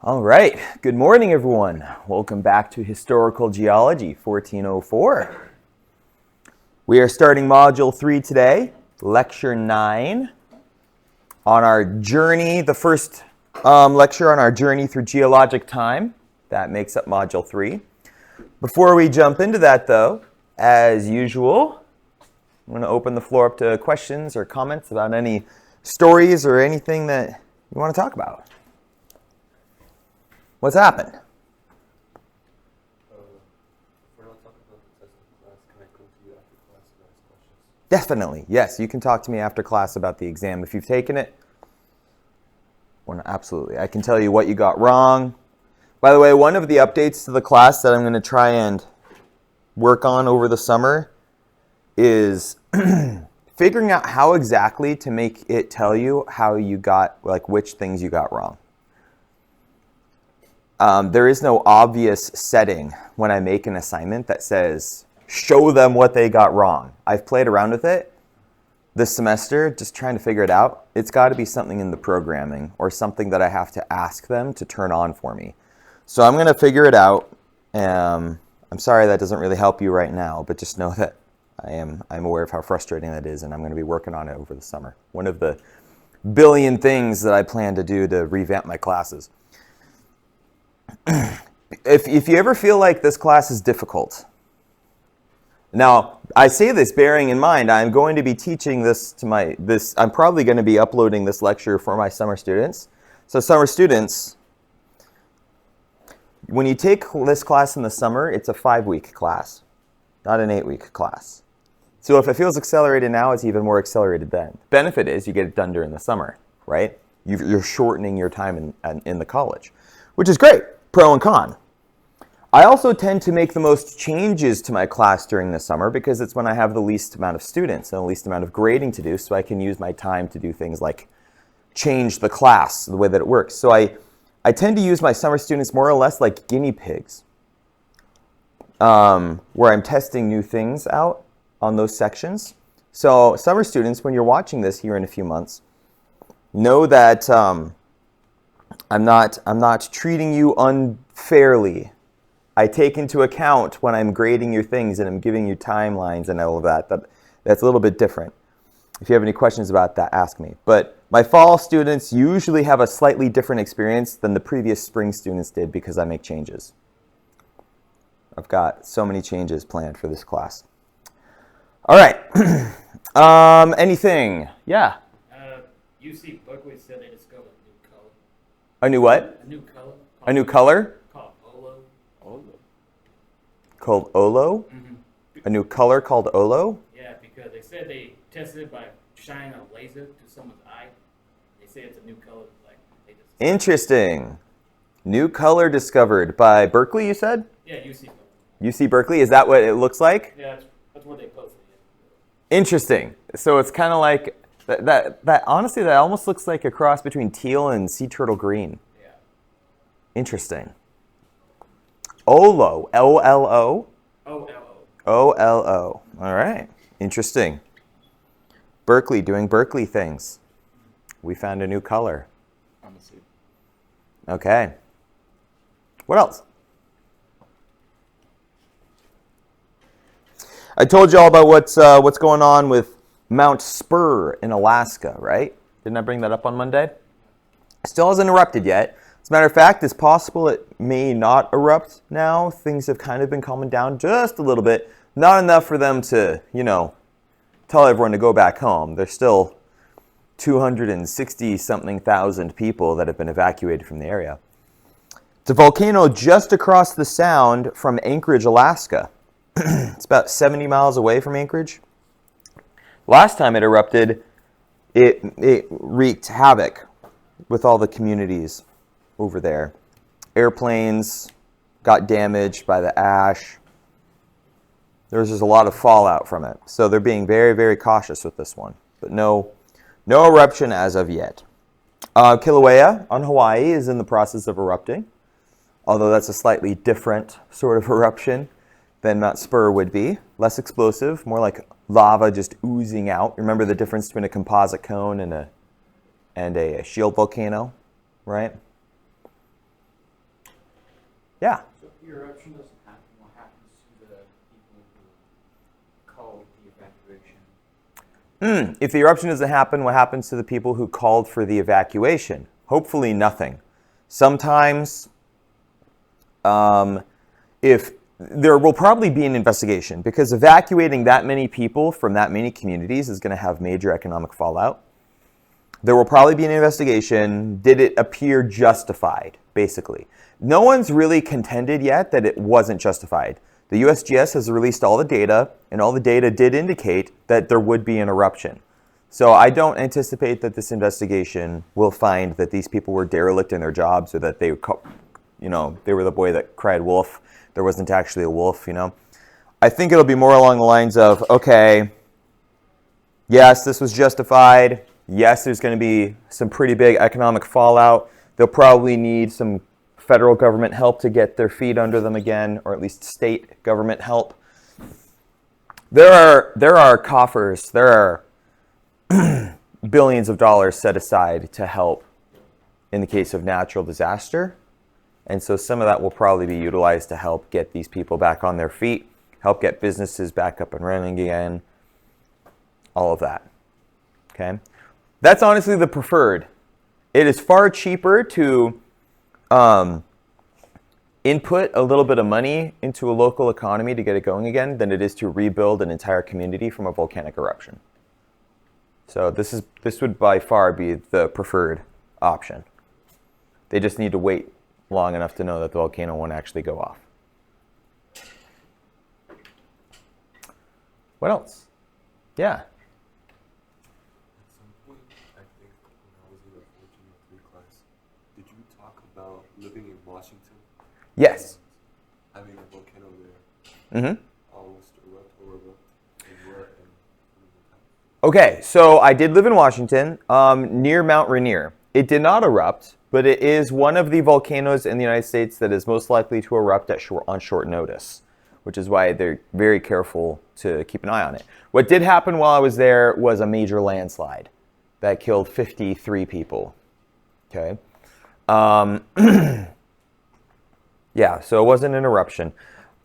All right, good morning everyone. Welcome back to Historical Geology 1404. We are starting Module 3 today, Lecture 9, on our journey, the first lecture on our journey through geologic time. That makes up Module 3. Before we jump into that though, as usual, I'm going to open the floor up to questions or comments about any stories or anything that you want to talk about. What's happened? We're not talking about the test in class. Can I come to you after class and ask questions? Definitely, yes. You can talk to me after class about the exam if you've taken it. Well, absolutely. I can tell you what you got wrong. By the way, one of the updates to the class that I'm going to try and work on over the summer is figuring out how exactly to make it tell you how you got, like which things you got wrong. There is no obvious setting when I make an assignment that says, show them what they got wrong. I've played around with it this semester, just trying to figure it out. It's got to be something in the programming or something that I have to ask them to turn on for me. So I'm going to figure it out. I'm sorry that doesn't really help you right now, but just know that I'm aware of how frustrating that is, and I'm going to be working on it over the summer. One of the billion things that I plan to do to revamp my classes. If you ever feel like this class is difficult, now I say this bearing in mind I'm going to be teaching this to I'm probably going to be uploading this lecture for my summer students. So summer students, when you take this class in the summer, it's a 5-week class, not an 8-week class. So if it feels accelerated now, it's even more accelerated then. The benefit is you get it done during the summer, right? You're shortening your time in the college, which is great. Pro and con. I also tend to make the most changes to my class during the summer because it's when I have the least amount of students and the least amount of grading to do, so I can use my time to do things like change the class, the way that it works. So I tend to use my summer students more or less like guinea pigs, where I'm testing new things out on those sections. So summer students, when you're watching this here in a few months, know that I'm not treating you unfairly. I take into account when I'm grading your things and I'm giving you timelines and all of that. That's a little bit different. If you have any questions about that, ask me. But my fall students usually have a slightly different experience than the previous spring students did because I make changes. I've got so many changes planned for this class. All right. Anything? Yeah. UC Berkeley said they discovered a new color. A new what? A new color. A new color? Called Olo. Called Olo? Mm-hmm. A new color called Olo? Yeah, because they said they tested it by shining a laser to someone's eye. They say it's a new color. Interesting. New color discovered by Berkeley, you said? Yeah, UC Berkeley. UC Berkeley, is that what it looks like? Yeah, that's what they posted. Interesting. So it's kind of like, that honestly, that almost looks like a cross between teal and sea turtle green. Yeah. Interesting. Olo, O-L-O? O-L-O. O-L-O. All right. Interesting. Berkeley doing Berkeley things. We found a new color. I'm a seed. Okay. What else? I told you all about what's going on with Mount Spur in Alaska, right? Didn't I bring that up on Monday? Still hasn't erupted yet. As a matter of fact, it's possible it may not erupt now. Things have kind of been calming down just a little bit. Not enough for them to, tell everyone to go back home. There's still 260-something thousand people that have been evacuated from the area. It's a volcano just across the sound from Anchorage, Alaska. It's about 70 miles away from Anchorage. Last time it erupted, it wreaked havoc with all the communities over there. Airplanes got damaged by the ash. There was just a lot of fallout from it. So they're being very, very cautious with this one. But no eruption as of yet. Kilauea on Hawaii is in the process of erupting, although that's a slightly different sort of eruption than Mount Spur would be. Less explosive, more like lava just oozing out. Remember the difference between a composite cone and a shield volcano, right? Yeah. So if the eruption doesn't happen, what happens to the people who called the evacuation? If the eruption doesn't happen, what happens to the people who called for the evacuation? Hopefully nothing. Sometimes, if there will probably be an investigation, because evacuating that many people from that many communities is going to have major economic fallout. There will probably be an investigation. Did it appear justified, basically? No one's really contended yet that it wasn't justified. The USGS has released all the data, and all the data did indicate that there would be an eruption. So I don't anticipate that this investigation will find that these people were derelict in their jobs, or that they were the boy that cried wolf. There wasn't actually a wolf, I think it'll be more along the lines of, okay, yes, this was justified. Yes, there's going to be some pretty big economic fallout. They'll probably need some federal government help to get their feet under them again, or at least state government help. There are coffers, there are billions of dollars set aside to help in the case of natural disaster. And so some of that will probably be utilized to help get these people back on their feet, help get businesses back up and running again, all of that. Okay? That's honestly the preferred. It is far cheaper to input a little bit of money into a local economy to get it going again than it is to rebuild an entire community from a volcanic eruption. So this would by far be the preferred option. They just need to wait long enough to know that the volcano won't actually go off. What else? Yeah. At some point, I think when I was in the 1403 class, did you talk about living in Washington? Yes. And having a volcano there. Mm-hmm. Almost erupt, and where and Okay, so I did live in Washington, near Mount Rainier. It did not erupt, but it is one of the volcanoes in the United States that is most likely to erupt on short notice, which is why they're very careful to keep an eye on it. What did happen while I was there was a major landslide that killed 53 people. Okay. Yeah, so it wasn't an eruption.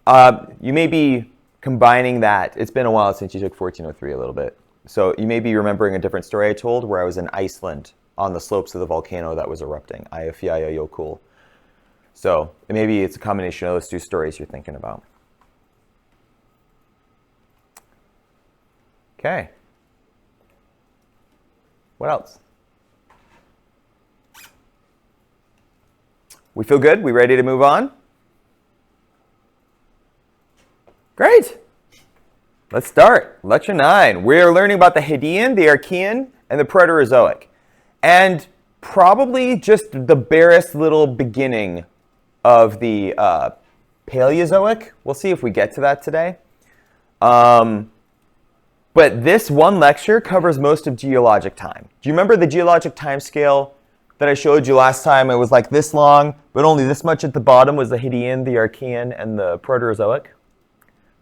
You may be combining that. It's been a while since you took 1403 a little bit. So you may be remembering a different story I told where I was in Iceland on the slopes of the volcano that was erupting, Eyjafjallajökull. So maybe it's a combination of those two stories you're thinking about. Okay. What else? We feel good? We ready to move on? Great. Let's start. Lecture 9. We're learning about the Hadean, the Archean, and the Proterozoic. And probably just the barest little beginning of the Paleozoic. We'll see if we get to that today. But this one lecture covers most of geologic time. Do you remember the geologic time scale that I showed you last time? It was like this long, but only this much at the bottom was the Hadean, the Archean, and the Proterozoic,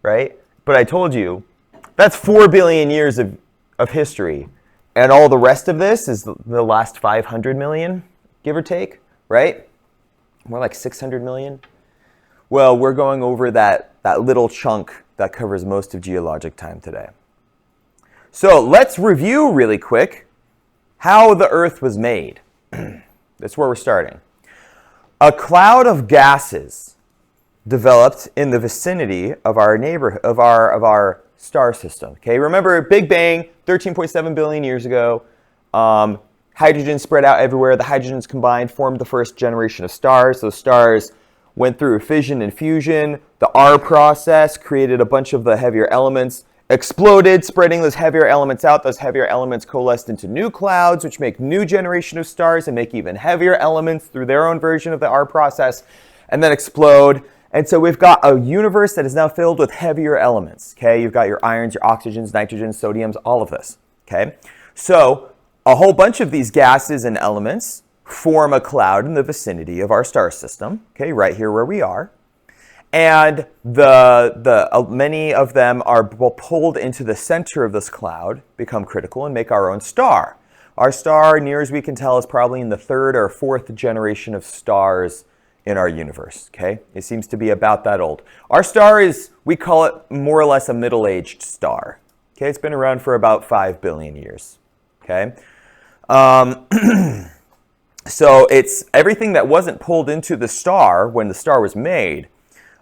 right? But I told you, that's 4 billion years of history. And all the rest of this is the last 500 million, give or take, right? More like 600 million. Well, we're going over that little chunk that covers most of geologic time today. So let's review really quick how the Earth was made. That's where we're starting. A cloud of gases developed in the vicinity of our neighborhood, of our star system. Okay, remember Big Bang, 13.7 billion years ago. Hydrogen spread out everywhere. The hydrogens combined formed the first generation of stars. Those stars went through fission and fusion. The R process created a bunch of the heavier elements, exploded, spreading those heavier elements out. Those heavier elements coalesced into new clouds, which make new generation of stars and make even heavier elements through their own version of the R process, and then explode. And so we've got a universe that is now filled with heavier elements. Okay, you've got your irons, your oxygens, nitrogens, sodiums, all of this. Okay, so a whole bunch of these gases and elements form a cloud in the vicinity of our star system. Okay, right here where we are. And many of them are pulled into the center of this cloud, become critical, and make our own star. Our star, near as we can tell, is probably in the 3rd or 4th generation of stars in our universe, okay? It seems to be about that old. Our star is, we call it more or less a middle-aged star, okay? It's been around for about 5 billion years, okay? So it's everything that wasn't pulled into the star when the star was made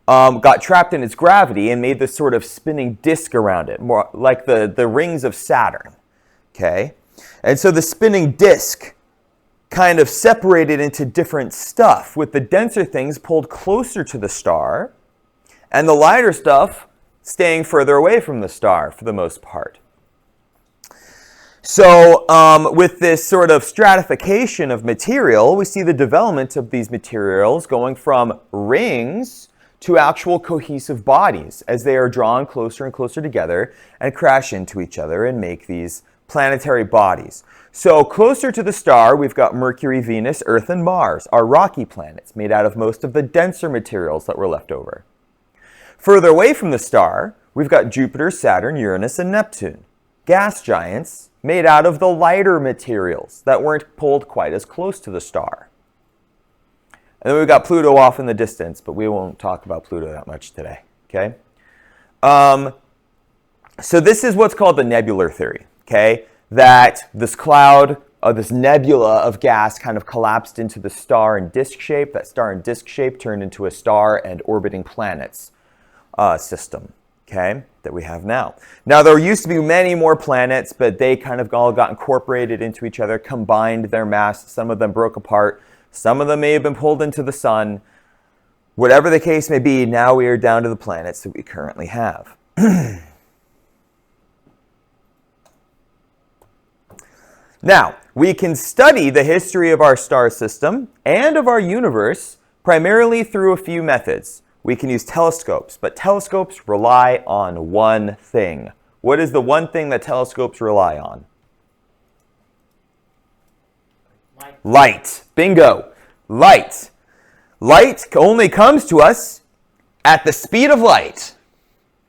got trapped in its gravity and made this sort of spinning disk around it, more like the rings of Saturn, okay? And so the spinning disk kind of separated into different stuff, with the denser things pulled closer to the star and the lighter stuff staying further away from the star for the most part. So with this sort of stratification of material, we see the development of these materials going from rings to actual cohesive bodies as they are drawn closer and closer together and crash into each other and make these planetary bodies. So closer to the star, we've got Mercury, Venus, Earth, and Mars, our rocky planets made out of most of the denser materials that were left over. Further away from the star, we've got Jupiter, Saturn, Uranus, and Neptune, gas giants made out of the lighter materials that weren't pulled quite as close to the star. And then we've got Pluto off in the distance, but we won't talk about Pluto that much today, okay? So this is what's called the nebular theory, okay? That this cloud, this nebula of gas kind of collapsed into the star in disk shape. That star in disk shape turned into a star and orbiting planets system, okay, that we have now. Now, there used to be many more planets, but they kind of all got incorporated into each other, combined their mass. Some of them broke apart. Some of them may have been pulled into the sun. Whatever the case may be, now we are down to the planets that we currently have. Now, we can study the history of our star system and of our universe primarily through a few methods. We can use telescopes, but telescopes rely on one thing. What is the one thing that telescopes rely on? Light. Bingo. Light. Light only comes to us at the speed of light,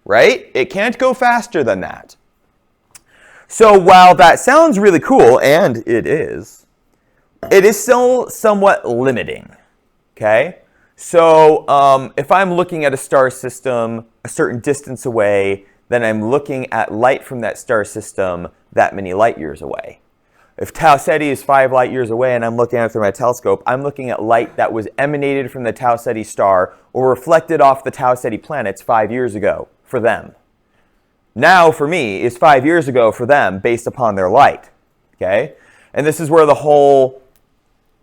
right? It can't go faster than that. So while that sounds really cool, and it is still somewhat limiting, okay? So if I'm looking at a star system a certain distance away, then I'm looking at light from that star system that many light years away. If Tau Ceti is 5 light years away and I'm looking at it through my telescope, I'm looking at light that was emanated from the Tau Ceti star or reflected off the Tau Ceti planets 5 years ago for them. Now, for me, is 5 years ago for them based upon their light, okay? And this is where the whole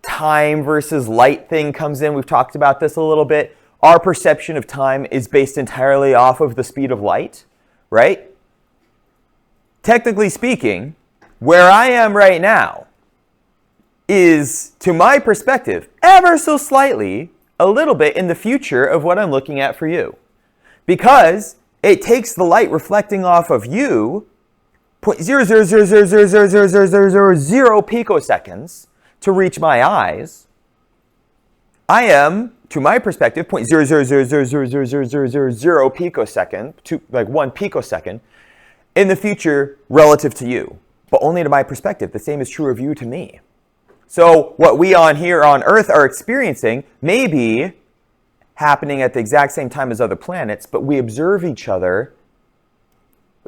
time versus light thing comes in. We've talked about this a little bit. Our perception of time is based entirely off of the speed of light, right? Technically speaking, where I am right now is, to my perspective, ever so slightly, a little bit in the future of what I'm looking at for you. Because it takes the light reflecting off of you 0.000000000 picoseconds to reach my eyes. I am, to my perspective, 0.000000000 picosecond, to like 1 picosecond, in the future relative to you. But only to my perspective. The same is true of you to me. So what we on here on Earth are experiencing may be happening at the exact same time as other planets, but we observe each other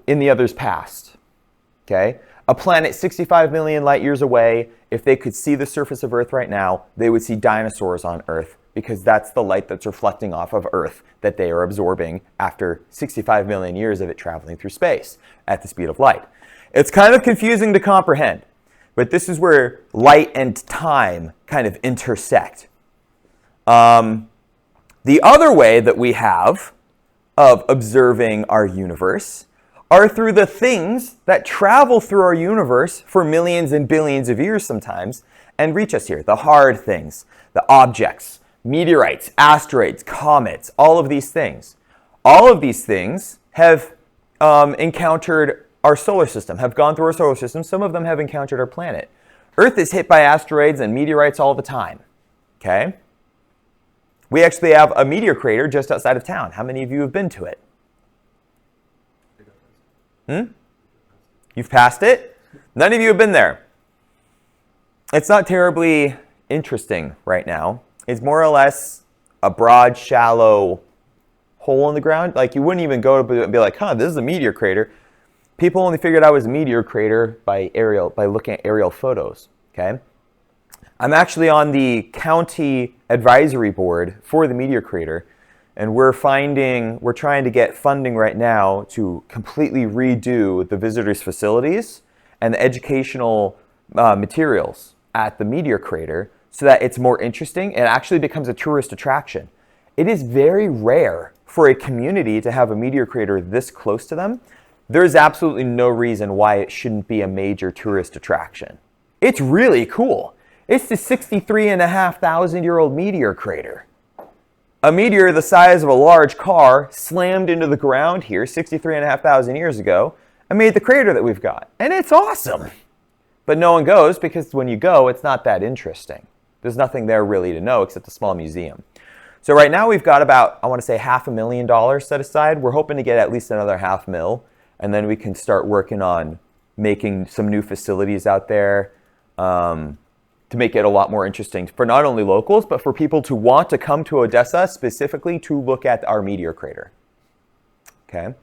in the other's past, okay? A planet 65 million light years away, if they could see the surface of Earth right now, they would see dinosaurs on Earth because that's the light that's reflecting off of Earth that they are absorbing after 65 million years of it traveling through space at the speed of light. It's kind of confusing to comprehend, but this is where light and time kind of intersect. The other way that we have of observing our universe are through the things that travel through our universe for millions and billions of years sometimes and reach us here. The hard things, the objects, meteorites, asteroids, comets, all of these things. All of these things have encountered our solar system, have gone through our solar system. Some of them have encountered our planet. Earth is hit by asteroids and meteorites all the time, okay? We actually have a meteor crater just outside of town. How many of you have been to it? You've passed it? None of you have been there. It's not terribly interesting right now. It's more or less a broad, shallow hole in the ground. Like you wouldn't even go to be like, huh, this is a meteor crater. People only figured out it was a meteor crater by looking at aerial photos. Okay, I'm actually on the county advisory board for the meteor crater, and we're trying to get funding right now to completely redo the visitors' facilities and the educational materials at the meteor crater so that it's more interesting and actually becomes a tourist attraction. It is very rare for a community to have a meteor crater this close to them. There's absolutely no reason why it shouldn't be a major tourist attraction. It's really cool. It's the 63,500-year-old meteor crater. A meteor the size of a large car slammed into the ground here 63,500 years ago and made the crater that we've got. And it's awesome. But no one goes because when you go, it's not that interesting. There's nothing there really to know except a small museum. So right now we've got about, I want to say $500,000 set aside. We're hoping to get at least another $500,000, and then we can start working on making some new facilities out there to make it a lot more interesting for not only locals, but for people to want to come to Odessa specifically to look at our meteor crater. Okay,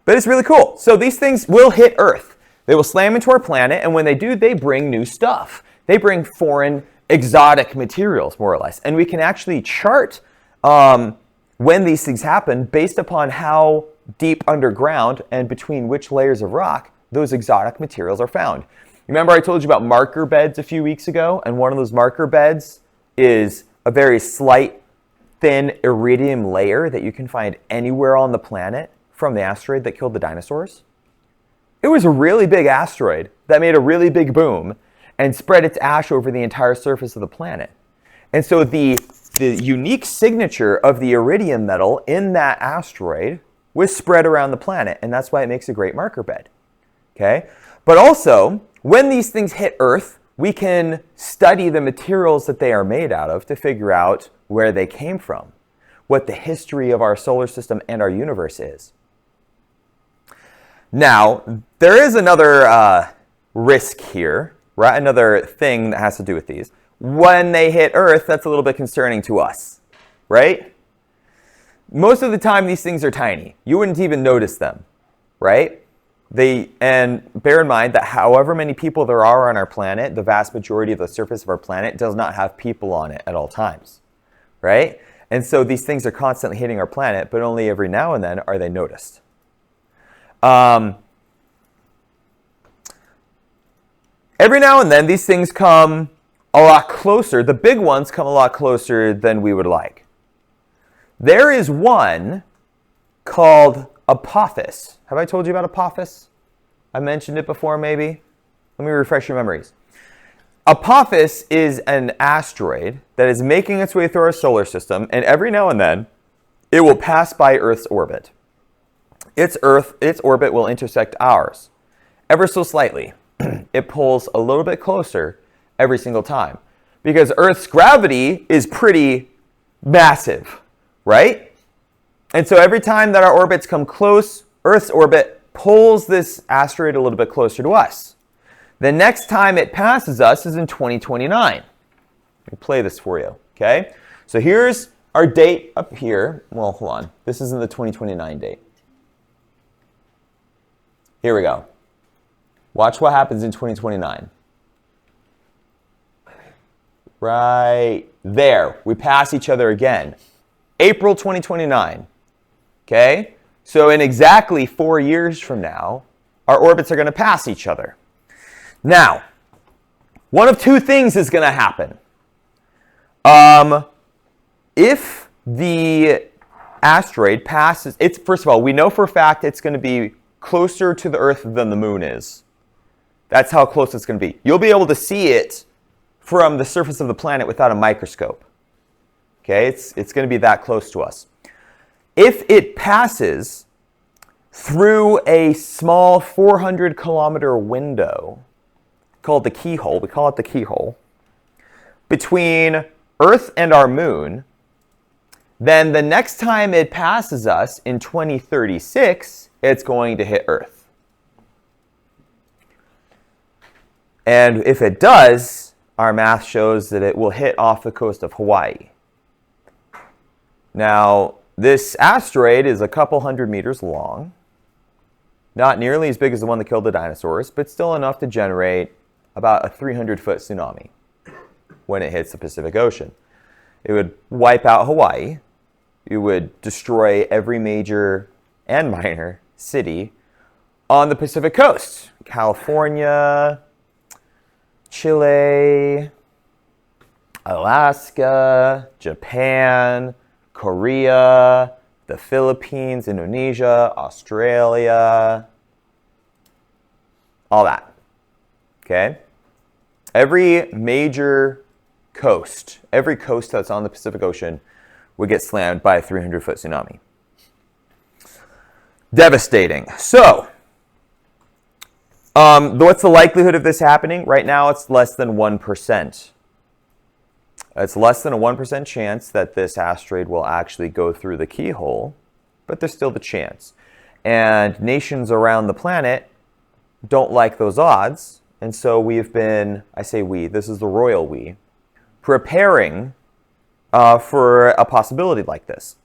but it's really cool. So these things will hit Earth. They will slam into our planet, and when they do, they bring new stuff. They bring foreign, exotic materials, more or less. And we can actually chart when these things happen based upon how deep underground and between which layers of rock those exotic materials are found. Remember I told you about marker beds a few weeks ago? And one of those marker beds is a very slight, thin iridium layer that you can find anywhere on the planet from the asteroid that killed the dinosaurs. It was a really big asteroid that made a really big boom and spread its ash over the entire surface of the planet. And so the unique signature of the iridium metal in that asteroid was spread around the planet, and that's why it makes a great marker bed. Okay? But also, when these things hit Earth, we can study the materials that they are made out of to figure out where they came from, what the history of our solar system and our universe is. Now, there is another risk here, right? Another thing that has to do with these. When they hit Earth, that's a little bit concerning to us, right? Most of the time, these things are tiny. You wouldn't even notice them, right? And bear in mind that however many people there are on our planet, the vast majority of the surface of our planet does not have people on it at all times, right? And so these things are constantly hitting our planet, but only every now and then are they noticed. Every now and then, these things come a lot closer. The big ones come a lot closer than we would like. There is one called Apophis. Have I told you about Apophis? I mentioned it before, maybe. Let me refresh your memories. Apophis is an asteroid that is making its way through our solar system, and every now and then, it will pass by Earth's orbit. Its orbit will intersect ours, ever so slightly. It pulls a little bit closer every single time, because Earth's gravity is pretty massive, right? And so every time that our orbits come close, Earth's orbit pulls this asteroid a little bit closer to us. The next time it passes us is in 2029. Let me play this for you, okay? So here's our date up here. Well, hold on. This isn't the 2029 date. Here we go. Watch what happens in 2029. Right there. We pass each other again. April 2029. Okay? So in exactly 4 years from now, our orbits are going to pass each other. Now, one of two things is going to happen. If the asteroid passes, first of all, we know for a fact it's going to be closer to the Earth than the Moon is. That's how close it's going to be. You'll be able to see it from the surface of the planet without a microscope. Okay, it's going to be that close to us. If it passes through a small 400-kilometer window called the keyhole, we call it the keyhole, between Earth and our Moon, then the next time it passes us in 2036, it's going to hit Earth. And if it does, our math shows that it will hit off the coast of Hawaii. Now, this asteroid is a couple hundred meters long. Not nearly as big as the one that killed the dinosaurs, but still enough to generate about a 300-foot tsunami when it hits the Pacific Ocean. It would wipe out Hawaii. It would destroy every major and minor city on the Pacific coast. California, Chile, Alaska, Japan, Korea, the Philippines, Indonesia, Australia, all that. Okay? Every major coast, every coast that's on the Pacific Ocean would get slammed by a 300-foot tsunami. Devastating. So, what's the likelihood of this happening? Right now, it's less than 1%. It's less than a 1% chance that this asteroid will actually go through the keyhole, but there's still the chance. And nations around the planet don't like those odds, and so we've been, I say we, this is the royal we, preparing for a possibility like this.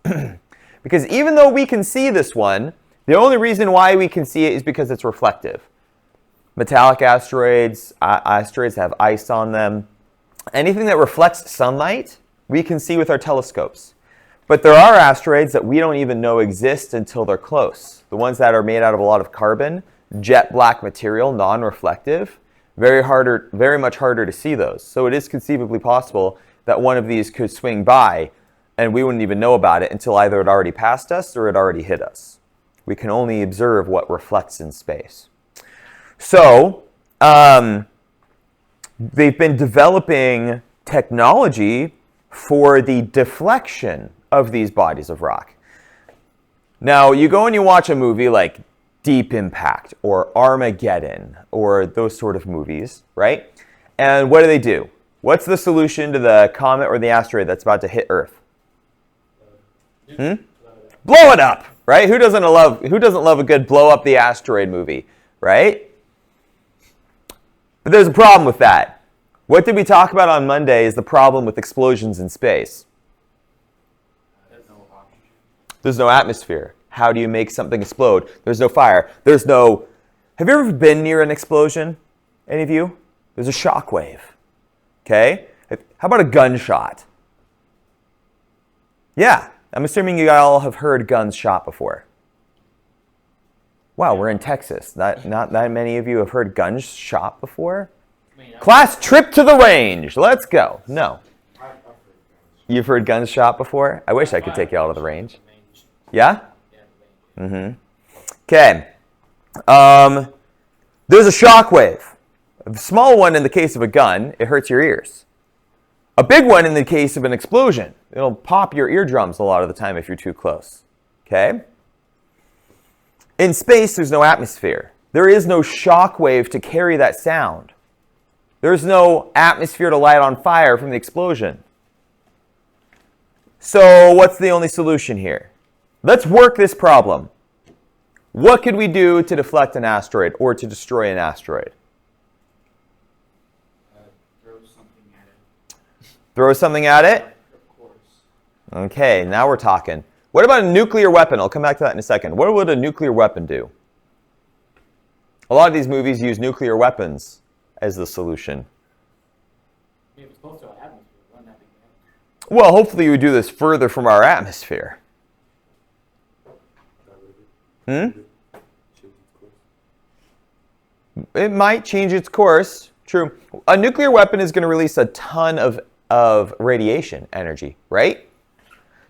Because even though we can see this one, the only reason why we can see it is because it's reflective. Metallic asteroids, asteroids have ice on them. Anything that reflects sunlight, we can see with our telescopes. But there are asteroids that we don't even know exist until they're close. The ones that are made out of a lot of carbon, jet black material, non-reflective, very much harder to see those. So it is conceivably possible that one of these could swing by and we wouldn't even know about it until either it already passed us or it already hit us. We can only observe what reflects in space. So, they've been developing technology for the deflection of these bodies of rock. Now, you go and you watch a movie like Deep Impact or Armageddon or those sort of movies, right? And what do? What's the solution to the comet or the asteroid that's about to hit Earth? Blow it up, right? Who doesn't love a good blow up the asteroid movie, right? But there's a problem with that. What did we talk about on Monday is the problem with explosions in space. There's no oxygen. There's no atmosphere. How do you make something explode? There's no fire. Have you ever been near an explosion? Any of you? There's a shock wave. Okay? How about a gunshot? Yeah, I'm assuming you all have heard guns shot before. Wow, we're in Texas. Not that many of you have heard guns shot before? Class trip to the range. Let's go. No. You've heard guns shot before? I wish I could take you all to the range. Yeah? Mm-hmm. Okay. There's a shock wave. A small one in the case of a gun, it hurts your ears. A big one in the case of an explosion. It'll pop your eardrums a lot of the time if you're too close. Okay? In space, there's no atmosphere. There is no shock wave to carry that sound. There's no atmosphere to light on fire from the explosion. So what's the only solution here? Let's work this problem. What could we do to deflect an asteroid or to destroy an asteroid? Throw something at it. Throw something at it? Of course. Okay, now we're talking. What about a nuclear weapon? I'll come back to that in a second. What would a nuclear weapon do? A lot of these movies use nuclear weapons as the solution. If it's close to our atmosphere, wouldn't that be bad? Well, hopefully you would do this further from our atmosphere. Change its course. It might change its course. True. A nuclear weapon is going to release a ton of radiation energy, right?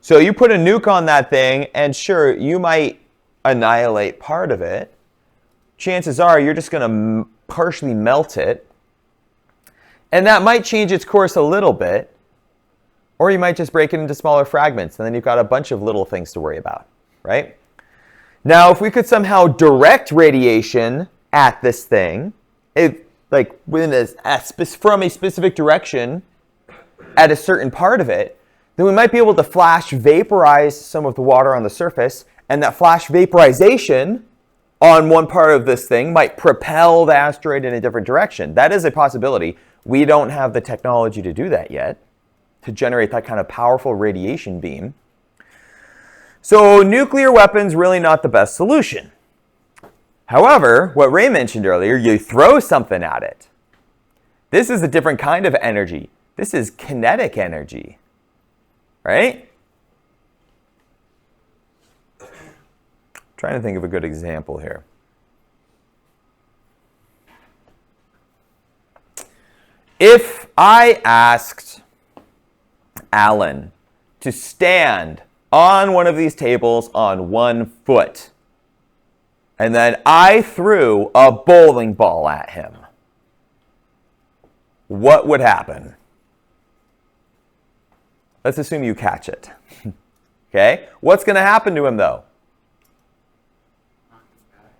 So you put a nuke on that thing, and sure, you might annihilate part of it. Chances are you're just going to partially melt it. And that might change its course a little bit. Or you might just break it into smaller fragments, and then you've got a bunch of little things to worry about, right? Now, if we could somehow direct radiation at this thing, from a specific direction at a certain part of it, then we might be able to flash vaporize some of the water on the surface, and that flash vaporization on one part of this thing might propel the asteroid in a different direction. That is a possibility. We don't have the technology to do that yet, to generate that kind of powerful radiation beam. So nuclear weapons really not the best solution. However, what Ray mentioned earlier, you throw something at it. This is a different kind of energy. This is kinetic energy, right? Trying to think of a good example here. If I asked Alan to stand on one of these tables on 1 foot, and then I threw a bowling ball at him, what would happen? Let's assume you catch it. Okay? What's going to happen to him, though?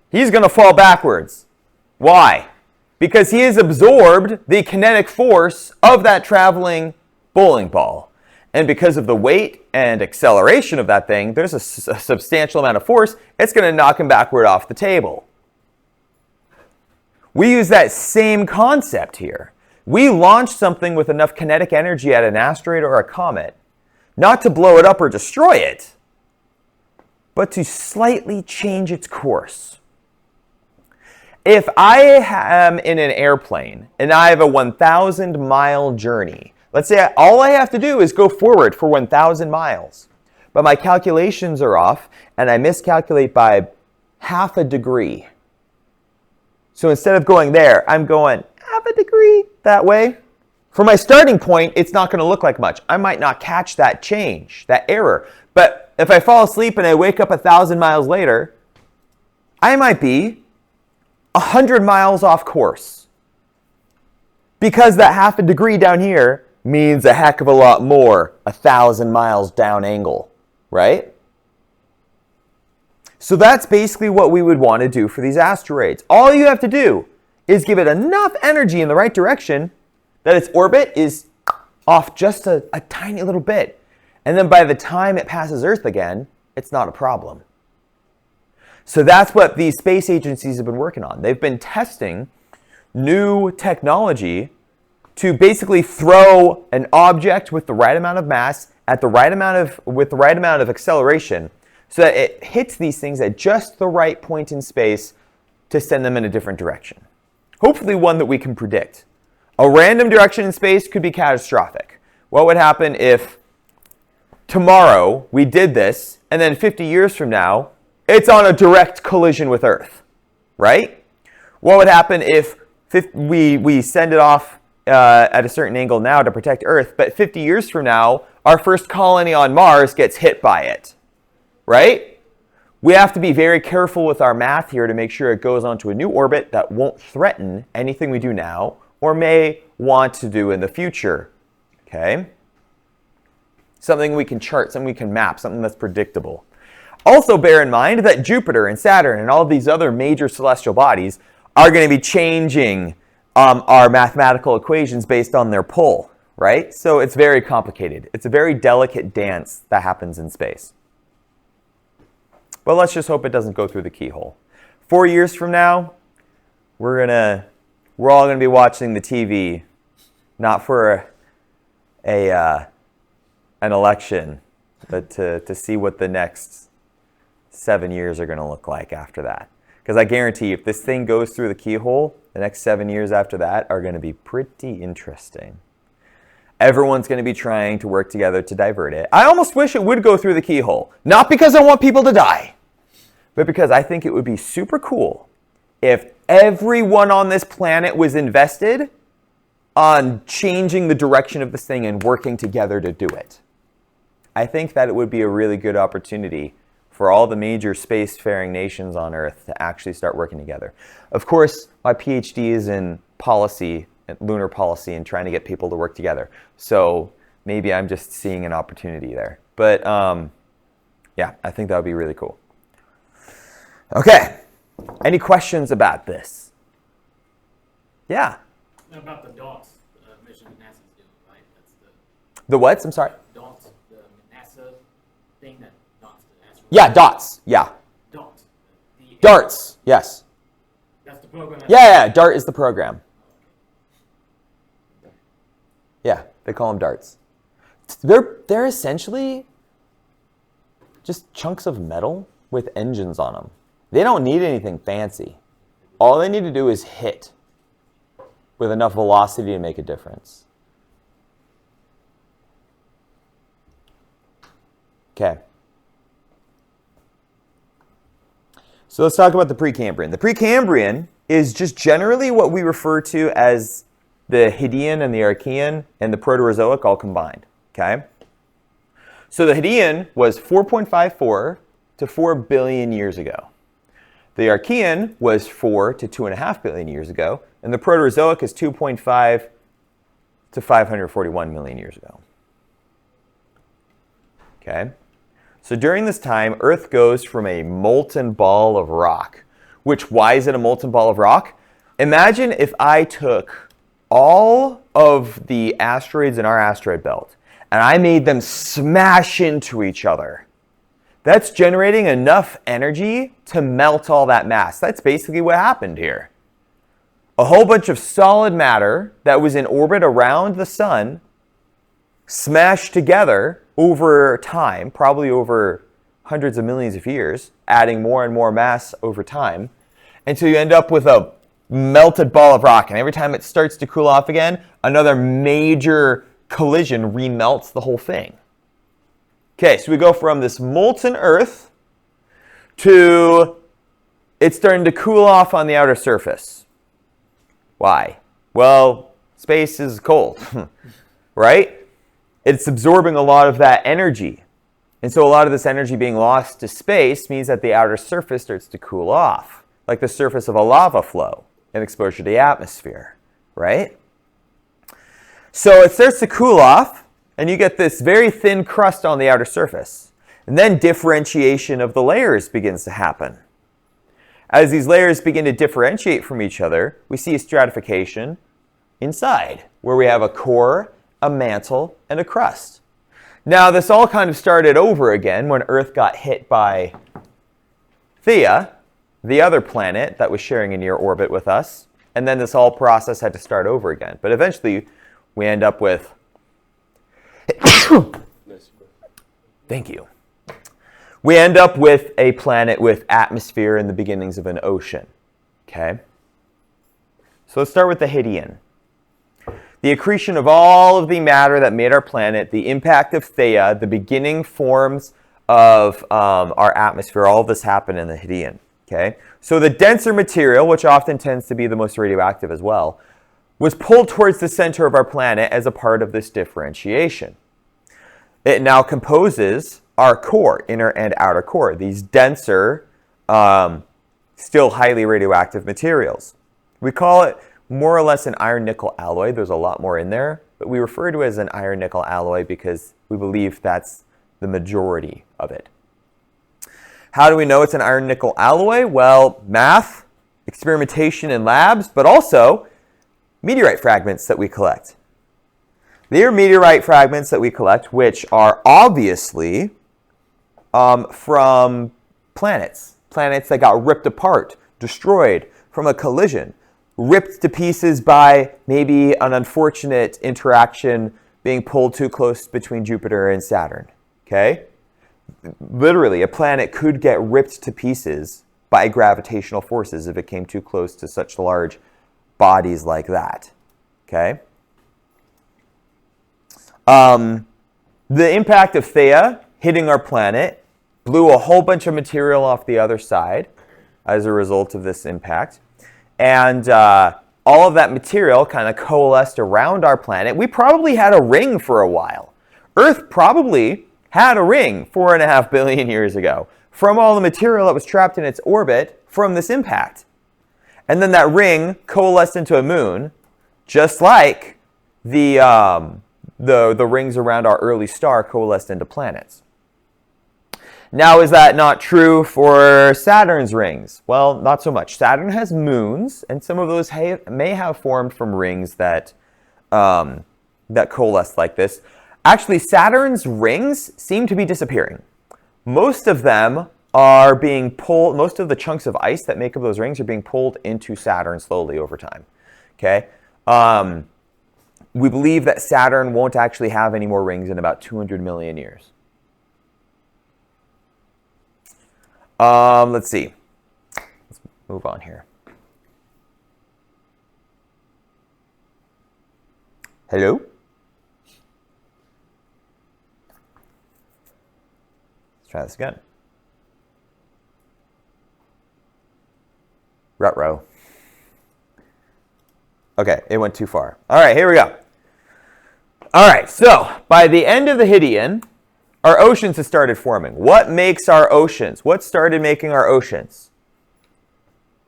He's going to fall backwards. Why? Because he has absorbed the kinetic force of that traveling bowling ball. And because of the weight and acceleration of that thing, there's a substantial amount of force. It's going to knock him backward off the table. We use that same concept here. We launch something with enough kinetic energy at an asteroid or a comet, not to blow it up or destroy it, but to slightly change its course. If I am in an airplane and I have a 1,000-mile journey, let's say all I have to do is go forward for 1,000 miles, but my calculations are off and I miscalculate by half a degree. So instead of going there, I'm going half a degree that way. For my starting point, it's not going to look like much. I might not catch that change, that error. But if I fall asleep and I wake up 1,000 miles later, I might be 100 miles off course. Because that half a degree down here means a heck of a lot more 1,000 miles down angle, right? So that's basically what we would want to do for these asteroids. All you have to do is give it enough energy in the right direction that its orbit is off just a tiny little bit. And then by the time it passes Earth again, it's not a problem. So that's what these space agencies have been working on. They've been testing new technology to basically throw an object with the right amount of mass at the right amount of acceleration so that it hits these things at just the right point in space to send them in a different direction. Hopefully one that we can predict. A random direction in space could be catastrophic. What would happen if tomorrow we did this and then 50 years from now it's on a direct collision with Earth, right? What would happen if we send it off at a certain angle now to protect Earth, but 50 years from now our first colony on Mars gets hit by it, right? We have to be very careful with our math here to make sure it goes onto a new orbit that won't threaten anything we do now or may want to do in the future, okay? Something we can chart, something we can map, something that's predictable. Also bear in mind that Jupiter and Saturn and all of these other major celestial bodies are going to be changing our mathematical equations based on their pull, right? So it's very complicated. It's a very delicate dance that happens in space. But let's just hope it doesn't go through the keyhole. 4 years from now, we're all gonna be watching the TV, not for an election, but to see what the next 7 years are gonna look like after that. Because I guarantee if this thing goes through the keyhole, the next 7 years after that are gonna be pretty interesting. Everyone's going to be trying to work together to divert it. I almost wish it would go through the keyhole. Not because I want people to die, but because I think it would be super cool if everyone on this planet was invested on changing the direction of this thing and working together to do it. I think that it would be a really good opportunity for all the major spacefaring nations on Earth to actually start working together. Of course, my PhD is in policy, lunar policy, and trying to get people to work together. So maybe I'm just seeing an opportunity there. But yeah, I think that would be really cool. Okay, any questions about this? Yeah. About the DOTS mission NASA's doing, right? That's The what? I'm sorry. DOTS, the NASA thing that DOTS the asteroid. Yeah, DOTS. Yeah. DOTS. The DARTS. Yes. That's the program. Yeah, DART is the program. Yeah, they call them darts. They're essentially just chunks of metal with engines on them. They don't need anything fancy. All they need to do is hit with enough velocity to make a difference. Okay. So let's talk about the Precambrian. The Precambrian is just generally what we refer to as the Hadean and the Archean and the Proterozoic all combined. Okay? So the Hadean was 4.54 to 4 billion years ago. The Archean was 4 to 2.5 billion years ago. And the Proterozoic is 2.5 to 541 million years ago. Okay? So during this time, Earth goes from a molten ball of rock. Why is it a molten ball of rock? Imagine if I took all of the asteroids in our asteroid belt and I made them smash into each other. That's generating enough energy to melt all that mass. That's basically what happened here. A whole bunch of solid matter that was in orbit around the sun smashed together over time, probably over hundreds of millions of years, adding more and more mass over time, until you end up with a melted ball of rock. And every time it starts to cool off again, another major collision remelts the whole thing. Okay, so we go from this molten Earth to it's starting to cool off on the outer surface. Why? Well, space is cold, right? It's absorbing a lot of that energy. And so a lot of this energy being lost to space means that the outer surface starts to cool off, like the surface of a lava flow and exposure to the atmosphere, right? So it starts to cool off, and you get this very thin crust on the outer surface. And then differentiation of the layers begins to happen. As these layers begin to differentiate from each other, we see a stratification inside, where we have a core, a mantle, and a crust. Now, this all kind of started over again when Earth got hit by Theia, the other planet that was sharing a near orbit with us. And then this whole process had to start over again. But eventually, we end up with... Thank you. We end up with a planet with atmosphere and the beginnings of an ocean. Okay? So let's start with the Hadean. The accretion of all of the matter that made our planet, the impact of Theia, the beginning forms of our atmosphere, all of this happened in the Hadean. Okay? So the denser material, which often tends to be the most radioactive as well, was pulled towards the center of our planet as a part of this differentiation. It now composes our core, inner and outer core, these denser, still highly radioactive materials. We call it more or less an iron-nickel alloy. There's a lot more in there, but we refer to it as an iron-nickel alloy because we believe that's the majority of it. How do we know it's an iron-nickel alloy? Well, math, experimentation in labs, but also meteorite fragments that we collect. They are meteorite fragments that we collect, which are obviously from planets that got ripped apart, destroyed from a collision, ripped to pieces by maybe an unfortunate interaction being pulled too close between Jupiter and Saturn. Okay? Literally, a planet could get ripped to pieces by gravitational forces if it came too close to such large bodies like that. Okay? The impact of Theia hitting our planet blew a whole bunch of material off the other side as a result of this impact. And all of that material kind of coalesced around our planet. We probably had a ring for a while. Earth probably had a ring 4.5 billion years ago from all the material that was trapped in its orbit from this impact. And then that ring coalesced into a moon, just like the rings around our early star coalesced into planets. Now, is that not true for Saturn's rings? Well, not so much. Saturn has moons, and some of those may have formed from rings that coalesce like this. Actually, Saturn's rings seem to be disappearing. Most of them are being pulled, most of the chunks of ice that make up those rings are being pulled into Saturn slowly over time. Okay? We believe that Saturn won't actually have any more rings in about 200 million years. Let's see. Let's move on here. Hello? Let's try this again. Ruh-roh. Okay, it went too far. All right, here we go. All right, so by the end of the Hadean, our oceans have started forming. What makes our oceans? What started making our oceans?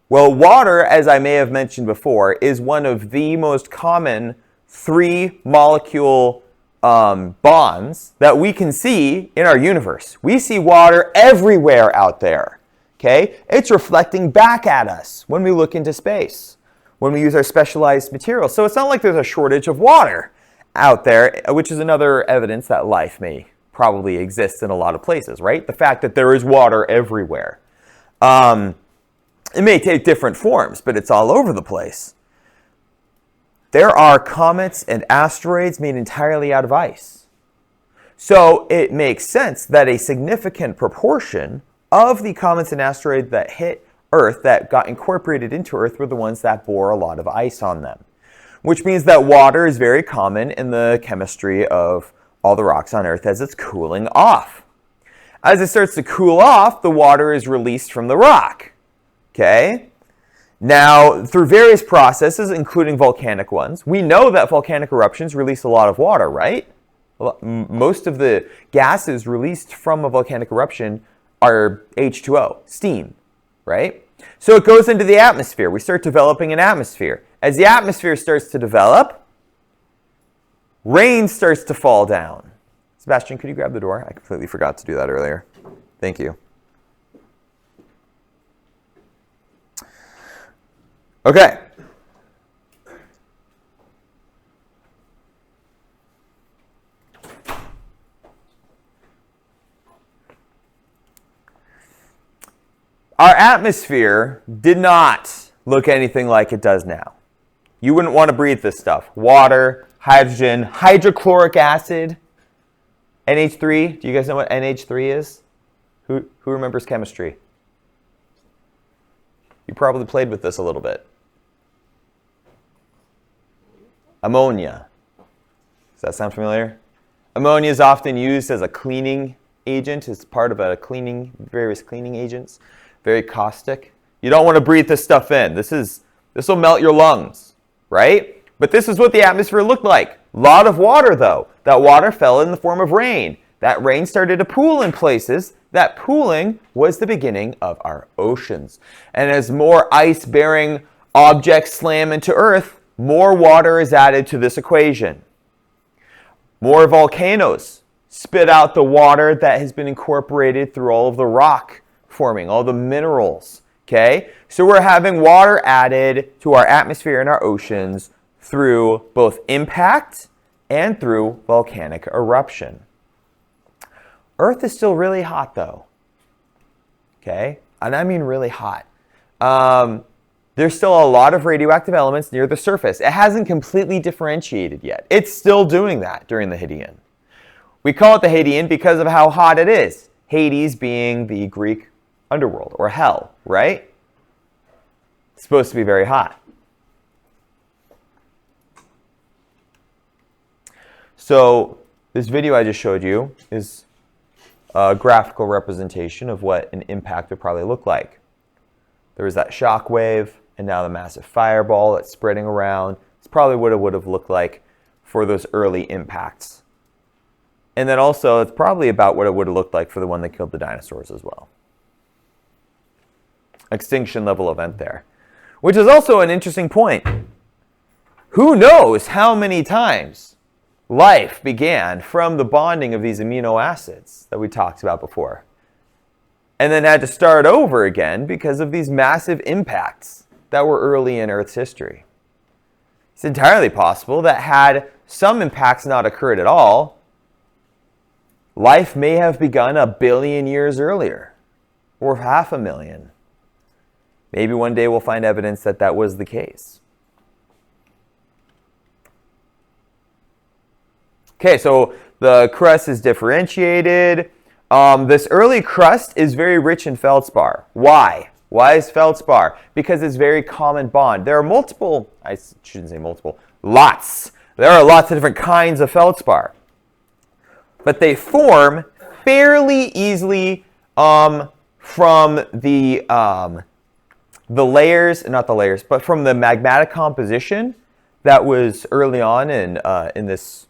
Well, water, as I may have mentioned before, is one of the most common 3-molecule bonds that we can see in our universe. We see water everywhere out there. Okay? It's reflecting back at us when we look into space, when we use our specialized materials. So it's not like there's a shortage of water out there, which is another evidence that life may probably exist in a lot of places, right? The fact that there is water everywhere. It may take different forms, but it's all over the place. There are comets and asteroids made entirely out of ice. So it makes sense that a significant proportion of the comets and asteroids that hit Earth, that got incorporated into Earth, were the ones that bore a lot of ice on them. Which means that water is very common in the chemistry of all the rocks on Earth as it's cooling off. As it starts to cool off, the water is released from the rock. Okay? Now, through various processes, including volcanic ones, we know that volcanic eruptions release a lot of water, right? Most of the gases released from a volcanic eruption are H2O, steam, right? So it goes into the atmosphere. We start developing an atmosphere. As the atmosphere starts to develop, rain starts to fall down. Sebastian, could you grab the door? I completely forgot to do that earlier. Thank you. Okay. Our atmosphere did not look anything like it does now. You wouldn't want to breathe this stuff. Water, hydrogen, hydrochloric acid, NH3. Do you guys know what NH3 is? Who remembers chemistry? You probably played with this a little bit. Ammonia. Does that sound familiar? Ammonia is often used as a cleaning agent. It's part of various cleaning agents. Very caustic. You don't want to breathe this stuff in. This will melt your lungs, right? But this is what the atmosphere looked like. A lot of water, though. That water fell in the form of rain. That rain started to pool in places. That pooling was the beginning of our oceans. And as more ice-bearing objects slam into Earth, more water is added to this equation. More volcanoes spit out the water that has been incorporated through all of the rock forming, all the minerals. Okay? So we're having water added to our atmosphere and our oceans through both impact and through volcanic eruption. Earth is still really hot, though. Okay? And I mean really hot. There's still a lot of radioactive elements near the surface. It hasn't completely differentiated yet. It's still doing that during the Hadean. We call it the Hadean because of how hot it is. Hades being the Greek underworld, or hell, right? It's supposed to be very hot. So this video I just showed you is a graphical representation of what an impact would probably look like. There was that shock wave, and now the massive fireball that's spreading around. It's probably what it would have looked like for those early impacts. And then also, it's probably about what it would have looked like for the one that killed the dinosaurs as well. Extinction level event there. Which is also an interesting point. Who knows how many times life began from the bonding of these amino acids that we talked about before, and then had to start over again because of these massive impacts that were early in Earth's history. It's entirely possible that had some impacts not occurred at all, life may have begun 1 billion years earlier, or 500,000. Maybe one day we'll find evidence that that was the case. Okay, so the crust is differentiated. This early crust is very rich in feldspar. Why? Why is feldspar? Because it's a very common bond. There are multiple, I shouldn't say multiple, lots. There are lots of different kinds of feldspar. But they form fairly easily from the layers, not the layers, but from the magmatic composition that was early on in this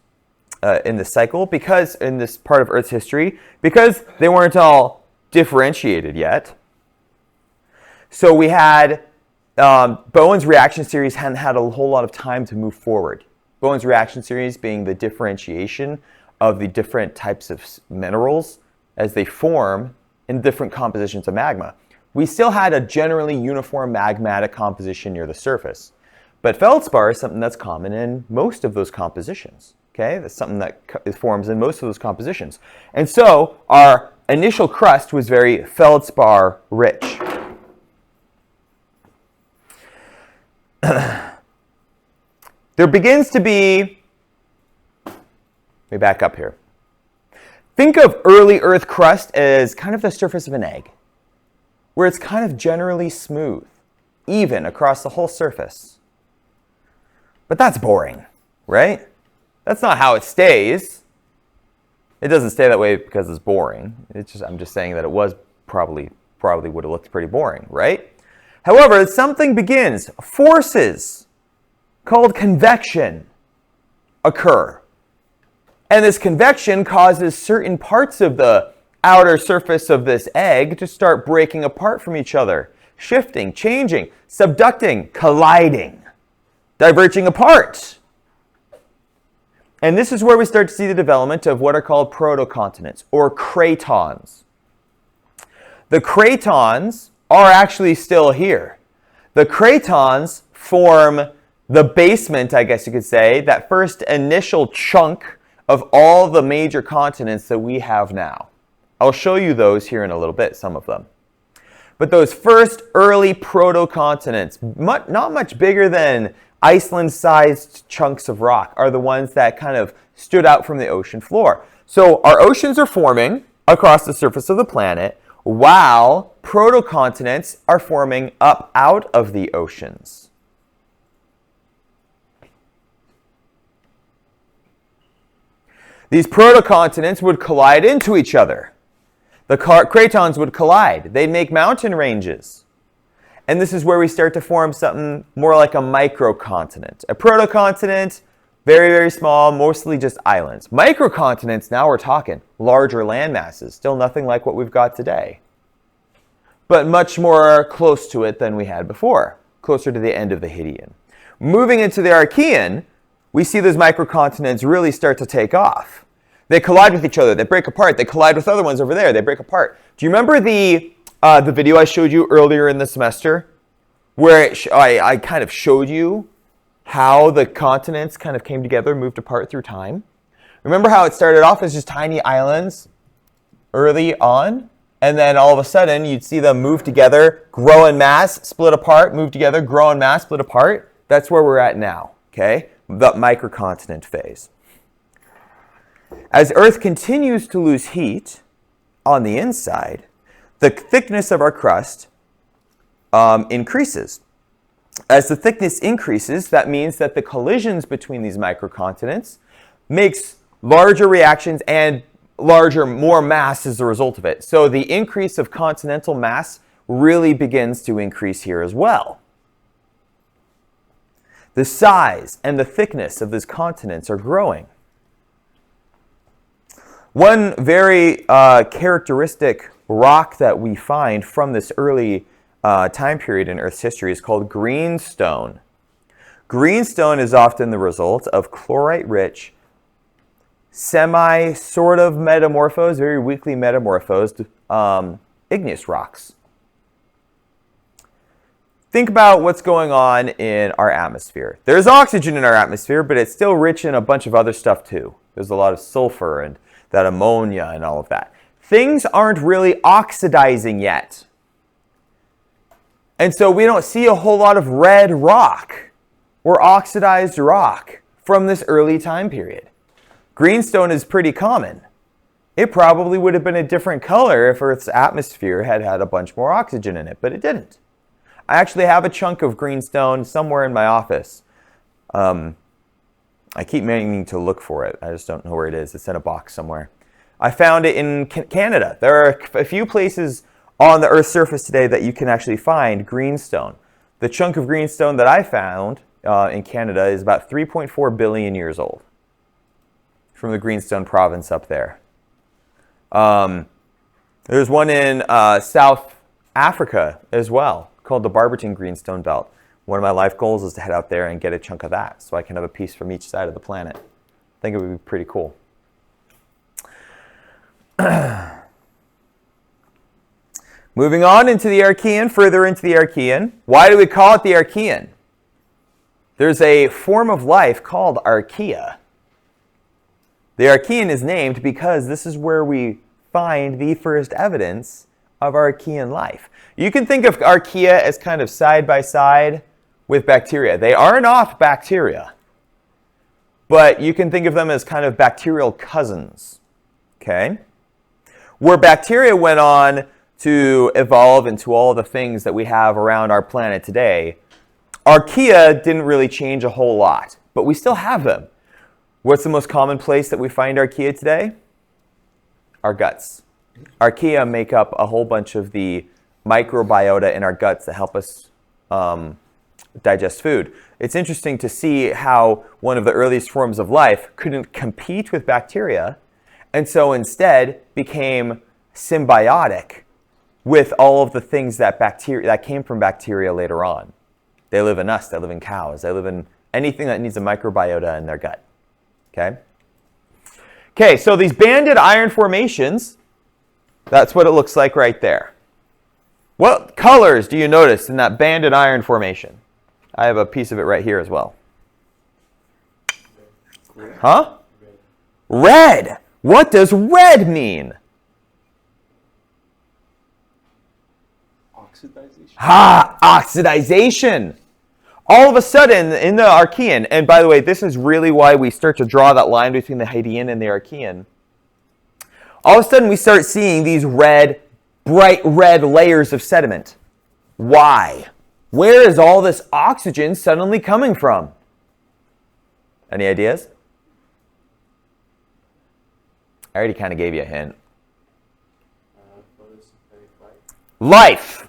cycle, because in this part of Earth's history, because they weren't all differentiated yet. So we had Bowen's reaction series hadn't had a whole lot of time to move forward. Bowen's reaction series being the differentiation of the different types of minerals as they form in different compositions of magma. We still had a generally uniform magmatic composition near the surface. But feldspar is something that's common in most of those compositions. Okay, that's something that forms in most of those compositions. And so our initial crust was very feldspar rich. There begins to be, let me back up here. Think of early Earth crust as kind of the surface of an egg, where it's kind of generally smooth, even across the whole surface. But that's boring, right? That's not how it stays. It doesn't stay that way because it's boring. I'm just saying that it was probably would have looked pretty boring, right? However, something begins. Forces called convection occur. And this convection causes certain parts of the outer surface of this egg to start breaking apart from each other, shifting, changing, subducting, colliding, diverging apart. And this is where we start to see the development of what are called protocontinents, or cratons. The cratons are actually still here. The cratons form the basement, I guess you could say, that first initial chunk of all the major continents that we have now. I'll show you those here in a little bit, some of them. But those first early protocontinents, not much bigger than Iceland-sized chunks of rock, are the ones that kind of stood out from the ocean floor. So our oceans are forming across the surface of the planet, while protocontinents are forming up out of the oceans. These protocontinents would collide into each other. The cratons would collide. They'd make mountain ranges. And this is where we start to form something more like a microcontinent. A protocontinent, very, very small, mostly just islands. Microcontinents, now we're talking larger land masses. Still nothing like what we've got today, but much more close to it than we had before, closer to the end of the Hadean. Moving into the Archean, we see those microcontinents really start to take off. They collide with each other. They break apart. They collide with other ones over there. They break apart. Do you remember the video I showed you earlier in the semester, where I kind of showed you how the continents kind of came together, moved apart through time? Remember how it started off as just tiny islands early on? And then all of a sudden, you'd see them move together, grow in mass, split apart, move together, grow in mass, split apart. That's where we're at now, okay? The microcontinent phase. As Earth continues to lose heat on the inside, the thickness of our crust increases. As the thickness increases, that means that the collisions between these microcontinents makes larger reactions and more mass as a result of it. So the increase of continental mass really begins to increase here as well. The size and the thickness of these continents are growing. One very characteristic rock that we find from this early time period in Earth's history is called greenstone. Greenstone is often the result of chlorite-rich, sort of metamorphosed, very weakly metamorphosed igneous rocks. Think about what's going on in our atmosphere. There's oxygen in our atmosphere, but it's still rich in a bunch of other stuff too. There's a lot of sulfur and that ammonia and all of that. Things aren't really oxidizing yet. And so we don't see a whole lot of red rock or oxidized rock from this early time period. Greenstone is pretty common. it probably would have been a different color if Earth's atmosphere had had a bunch more oxygen in it, but it didn't. I actually have a chunk of greenstone somewhere in my office. I keep meaning to look for it. I just don't know where it is. It's in a box somewhere. I found it in Canada. There are a few places on the Earth's surface today that you can actually find greenstone. The chunk of greenstone that I found in Canada is about 3.4 billion years old from the Greenstone province up there. There's one in South Africa as well called the Barberton Greenstone Belt. One of my life goals is to head out there and get a chunk of that so I can have a piece from each side of the planet. I think it would be pretty cool. Moving on into the Archean, further into the Archean. Why do we call it the Archean? There's a form of life called Archaea. The Archean is named because this is where we find the first evidence of Archean life. You can think of Archaea as kind of side by side with bacteria. They are not bacteria, but you can think of them as kind of bacterial cousins. Okay? Where bacteria went on to evolve into all the things that we have around our planet today, Archaea didn't really change a whole lot, but we still have them. What's the most common place that we find Archaea today? Our guts. Archaea make up a whole bunch of the microbiota in our guts that help us digest food. It's interesting to see how one of the earliest forms of life couldn't compete with bacteria, and so instead became symbiotic with all of the things that came from bacteria later on. They live in us, they live in cows, they live in anything that needs a microbiota in their gut. Okay? Okay, so these banded iron formations, that's what it looks like right there. What colors do you notice in that banded iron formation? I have a piece of it right here as well. Huh? Red. What does red mean? Oxidization. Ha! Oxidization. All of a sudden, in the Archean, and by the way, this is really why we start to draw that line between the Hadean and the Archean. All of a sudden, we start seeing these red, bright red layers of sediment. Why? Where is all this oxygen suddenly coming from? Any ideas? I already kind of gave you a hint. Photosynthetic life. Life.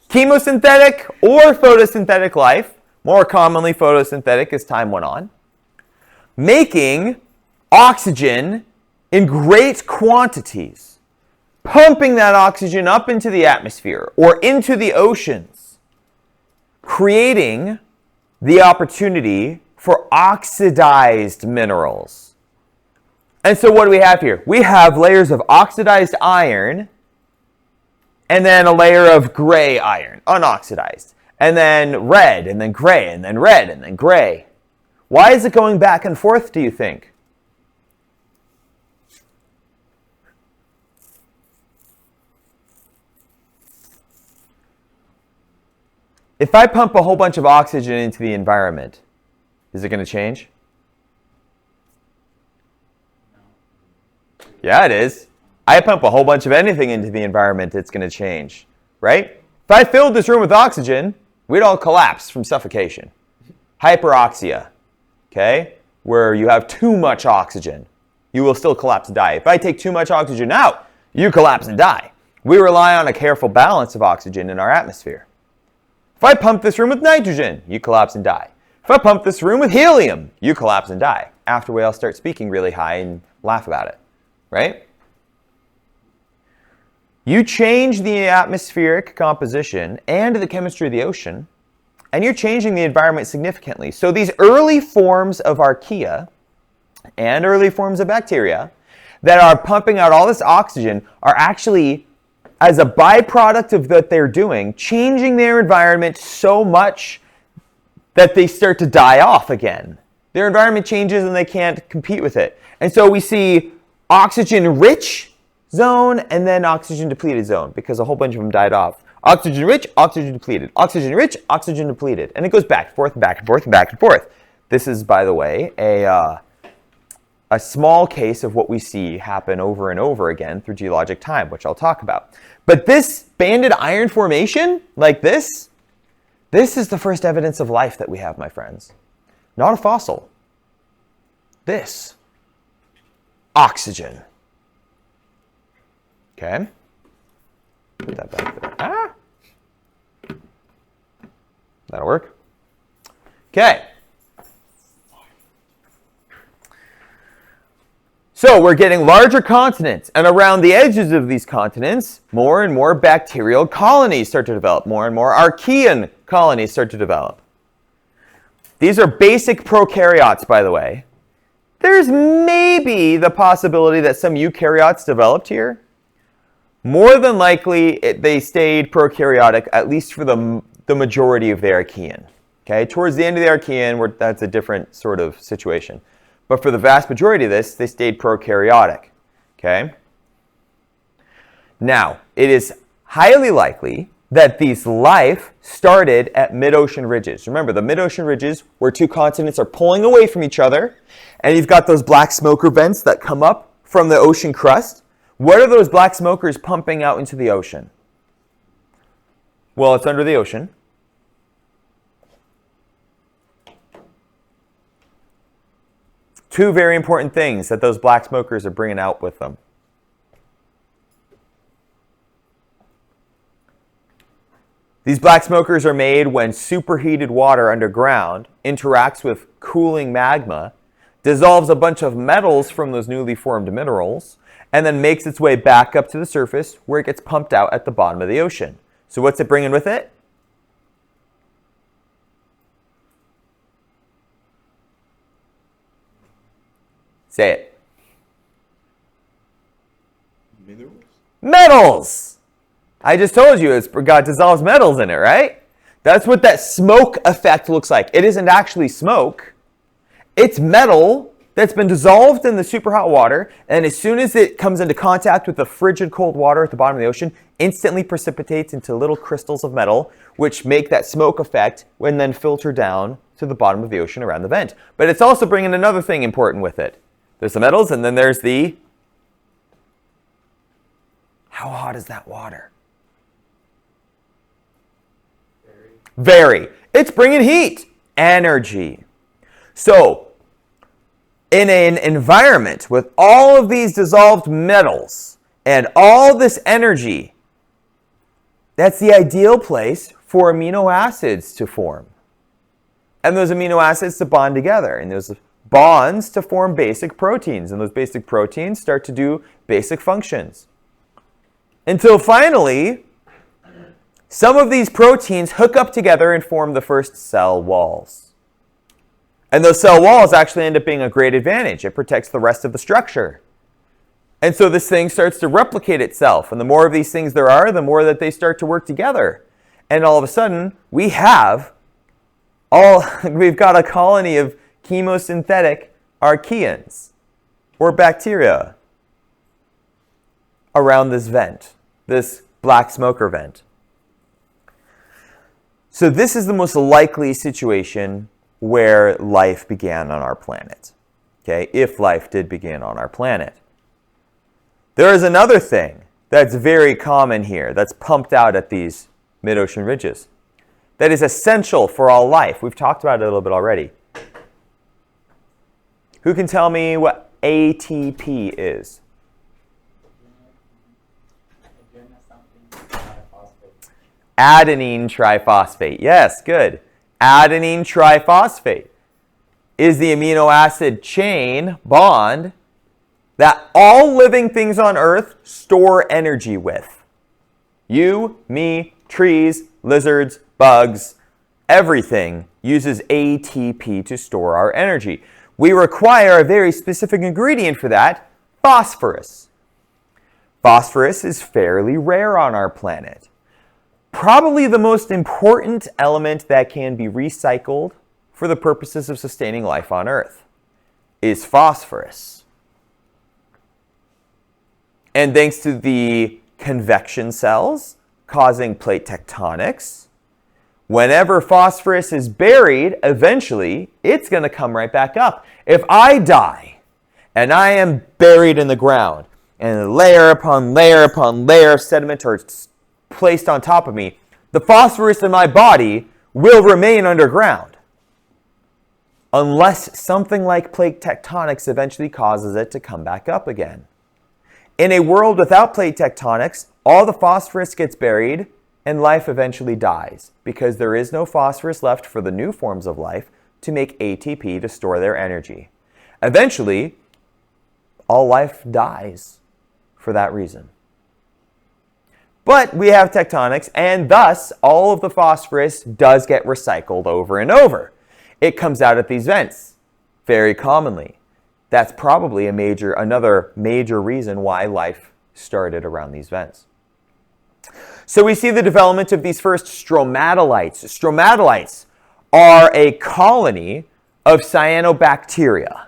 Chemosynthetic or photosynthetic life, more commonly photosynthetic as time went on, making oxygen in great quantities, pumping that oxygen up into the atmosphere or into the oceans, creating the opportunity for oxidized minerals. And so what do we have here? We have layers of oxidized iron and then a layer of gray iron, unoxidized, and then red, and then gray, and then red, and then gray. Why is it going back and forth, do you think? If I pump a whole bunch of oxygen into the environment, is it going to change? Yeah, it is. I pump a whole bunch of anything into the environment, it's going to change, right? If I filled this room with oxygen, we'd all collapse from suffocation. Hyperoxia, okay? Where you have too much oxygen, you will still collapse and die. If I take too much oxygen out, you collapse and die. We rely on a careful balance of oxygen in our atmosphere. If I pump this room with nitrogen, you collapse and die. If I pump this room with helium, you collapse and die. After we all start speaking really high and laugh about it, right? You change the atmospheric composition and the chemistry of the ocean, and you're changing the environment significantly. So these early forms of Archaea and early forms of bacteria that are pumping out all this oxygen are actually, as a byproduct of what they're doing, changing their environment so much that they start to die off again. Their environment changes and they can't compete with it. And so we see oxygen-rich zone and then oxygen-depleted zone because a whole bunch of them died off. Oxygen-rich, oxygen-depleted. Oxygen-rich, oxygen-depleted. And it goes back and forth and back and forth and back and forth. This is, by the way, a a small case of what we see happen over and over again through geologic time, which I'll talk about. But this banded iron formation, like this is the first evidence of life that we have, my friends. Not a fossil. This. Oxygen. Okay. Put that back there. Ah! That'll work. Okay. So we're getting larger continents, and around the edges of these continents, more and more bacterial colonies start to develop. More and more archaean colonies start to develop. These are basic prokaryotes, by the way. There's maybe the possibility that some eukaryotes developed here. More than likely, they stayed prokaryotic, at least for the majority of the Archean. Okay, towards the end of the Archean, that's a different sort of situation. But for the vast majority of this, they stayed prokaryotic. Okay? Now, it is highly likely that these life started at mid-ocean ridges. Remember, the mid-ocean ridges where two continents are pulling away from each other, and you've got those black smoker vents that come up from the ocean crust. What are those black smokers pumping out into the ocean? Well, it's under the ocean. Two very important things that those black smokers are bringing out with them. These black smokers are made when superheated water underground interacts with cooling magma, dissolves a bunch of metals from those newly formed minerals, and then makes its way back up to the surface where it gets pumped out at the bottom of the ocean. So what's it bringing with it? Say it. Minerals? Metals! I just told you it's got dissolves metals in it, right? That's what that smoke effect looks like. It isn't actually smoke. It's metal that's been dissolved in the super hot water, and as soon as it comes into contact with the frigid cold water at the bottom of the ocean, instantly precipitates into little crystals of metal, which make that smoke effect and then filter down to the bottom of the ocean around the vent. But it's also bringing another thing important with it. There's the metals, and then there's the... How hot is that water? Very. It's bringing heat, energy. So, in an environment with all of these dissolved metals and all this energy, that's the ideal place for amino acids to form. And those amino acids to bond together. And those bonds to form basic proteins. And those basic proteins start to do basic functions. Until finally, some of these proteins hook up together and form the first cell walls. And those cell walls actually end up being a great advantage. It protects the rest of the structure. And so this thing starts to replicate itself. And the more of these things there are, the more that they start to work together. And all of a sudden, we've got a colony of chemosynthetic archaeans, or bacteria, around this vent, this black smoker vent. So this is the most likely situation where life began on our planet. Okay, if life did begin on our planet. There is another thing that's very common here, that's pumped out at these mid-ocean ridges, that is essential for all life. We've talked about it a little bit already. Who can tell me what ATP is? Adenine triphosphate. Yes, good. Adenine triphosphate is the amino acid chain bond that all living things on Earth store energy with. You, me, trees, lizards, bugs, everything uses ATP to store our energy. We require a very specific ingredient for that, phosphorus. Phosphorus is fairly rare on our planet. Probably the most important element that can be recycled for the purposes of sustaining life on Earth is phosphorus. And thanks to the convection cells causing plate tectonics, whenever phosphorus is buried, eventually it's going to come right back up. If I die and I am buried in the ground, and layer upon layer upon layer of sediment are placed on top of me, the phosphorus in my body will remain underground unless something like plate tectonics eventually causes it to come back up again. In a world without plate tectonics, all the phosphorus gets buried and life eventually dies because there is no phosphorus left for the new forms of life to make ATP to store their energy. Eventually, all life dies for that reason. But we have tectonics, and thus all of the phosphorus does get recycled over and over. It comes out at these vents very commonly. That's probably another major reason why life started around these vents. So we see the development of these first stromatolites. Stromatolites are a colony of cyanobacteria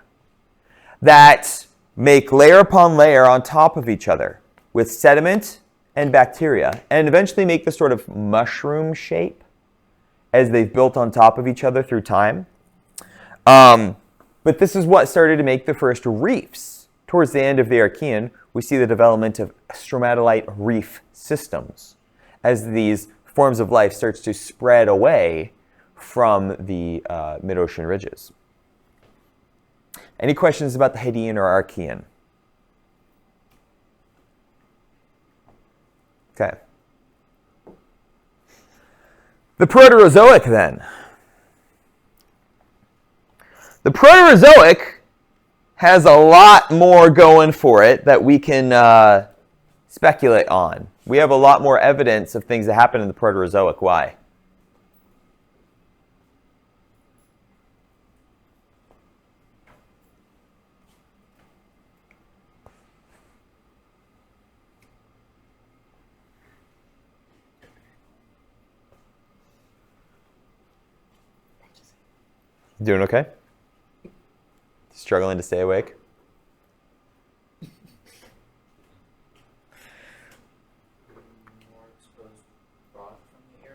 that make layer upon layer on top of each other with sediment and bacteria, and eventually make this sort of mushroom shape as they've built on top of each other through time. But this is what started to make the first reefs. Towards the end of the Archean, we see the development of stromatolite reef systems as these forms of life starts to spread away from the mid-ocean ridges. Any questions about the Hadean or Archean? Okay. The Proterozoic then. The Proterozoic has a lot more going for it that we can speculate on. We have a lot more evidence of things that happen in the Proterozoic. Why? Doing okay? Struggling to stay awake? More exposed rock from the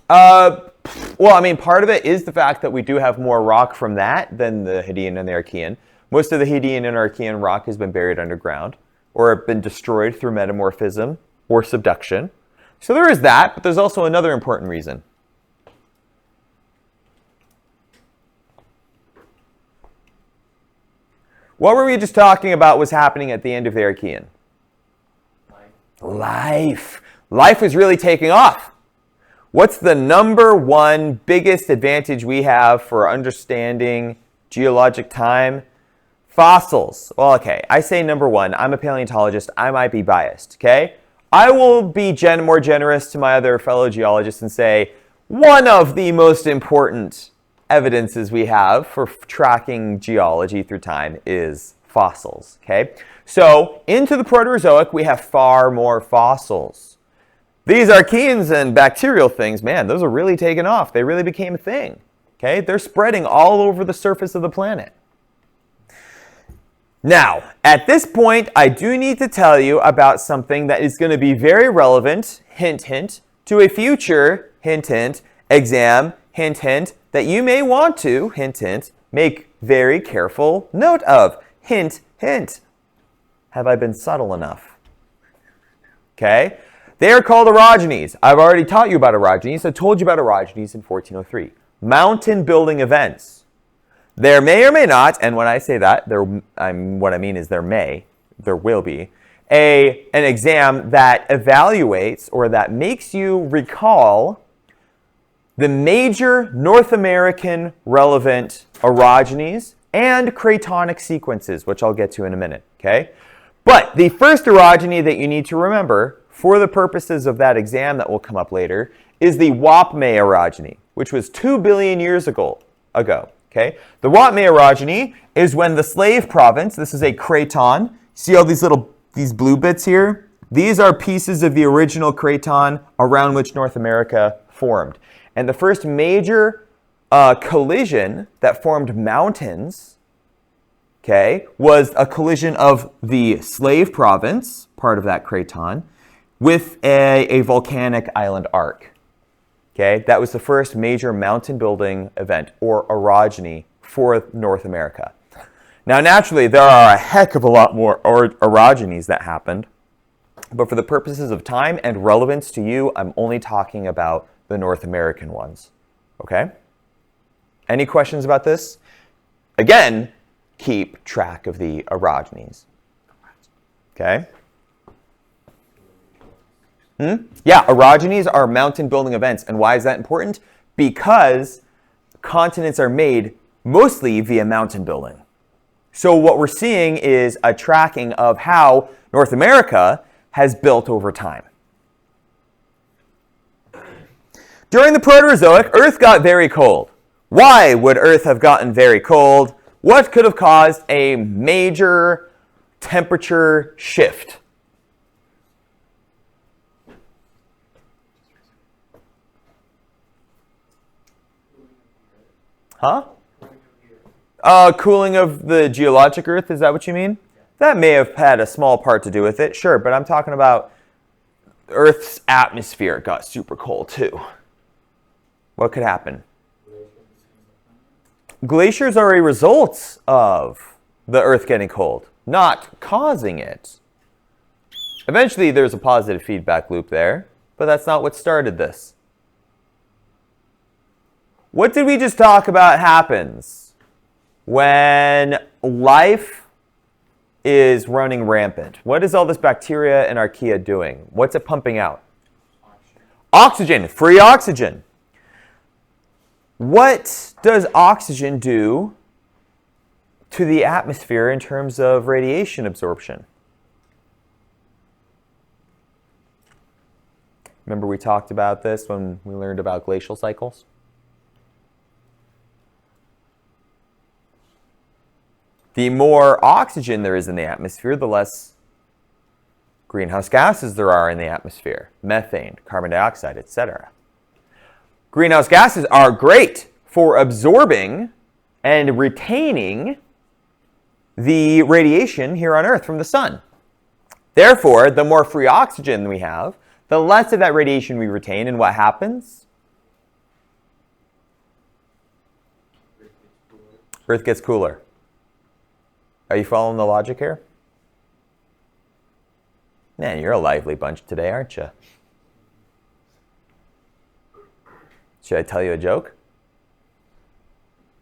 era? Well, I mean, part of it is the fact that we do have more rock from that than the Hadean and the Archean. Most of the Hadean and Archean rock has been buried underground or been destroyed through metamorphism or subduction. So there is that, but there's also another important reason. What were we just talking about was happening at the end of the Archean? Life. Life was really taking off. What's the number one biggest advantage we have for understanding geologic time? Fossils. Well, okay, I say number one. I'm a paleontologist. I might be biased, okay? I will be more generous to my other fellow geologists and say one of the most important evidences we have for tracking geology through time is fossils, okay? So into the Proterozoic, we have far more fossils. These Archeans and bacterial things, man, those are really taking off. They really became a thing, okay? They're spreading all over the surface of the planet. Now, at this point, I do need to tell you about something that is going to be very relevant, hint, hint, to a future, hint, hint, exam, hint, hint, that you may want to, hint, hint, make very careful note of. Hint, hint. Have I been subtle enough? Okay? They are called orogenies. I've already taught you about orogenies. I told you about orogenies in 1403. Mountain building events. There may or may not, and when I say that, what I mean is there will be, an exam that evaluates or that makes you recall the major North American relevant orogenies and cratonic sequences, which I'll get to in a minute, okay? But the first orogeny that you need to remember for the purposes of that exam that will come up later is the Wapme orogeny, which was 2 billion years ago, okay? The Wapme orogeny is when the Slave Province, this is a craton, see all these blue bits here? These are pieces of the original craton around which North America formed. And the first major collision that formed mountains, okay, was a collision of the Slave Province, part of that craton, with a volcanic island arc. Okay, that was the first major mountain building event or orogeny for North America. Now, naturally, there are a heck of a lot more orogenies that happened. But for the purposes of time and relevance to you, I'm only talking about the North American ones. Okay? Any questions about this? Again, keep track of the orogenies. Okay? Yeah, orogenies are mountain building events. And why is that important? Because continents are made mostly via mountain building. So what we're seeing is a tracking of how North America has built over time. During the Proterozoic, Earth got very cold. Why would Earth have gotten very cold? What could have caused a major temperature shift? Huh? Cooling of the geologic Earth, is that what you mean? That may have had a small part to do with it, sure, but I'm talking about Earth's atmosphere got super cold too. What could happen? Glaciers are a result of the Earth getting cold, not causing it. Eventually there's a positive feedback loop there, but that's not what started this. What did we just talk about happens when life is running rampant? What is all this bacteria and archaea doing? What's it pumping out? Oxygen, free oxygen. What does oxygen do to the atmosphere in terms of radiation absorption? Remember we talked about this when we learned about glacial cycles? The more oxygen there is in the atmosphere, the less greenhouse gases there are in the atmosphere. Methane, carbon dioxide, etc. Greenhouse gases are great for absorbing and retaining the radiation here on Earth from the sun. Therefore, the more free oxygen we have, the less of that radiation we retain, and what happens? Earth gets cooler. Are you following the logic here? Man, you're a lively bunch today, aren't you? Should I tell you a joke?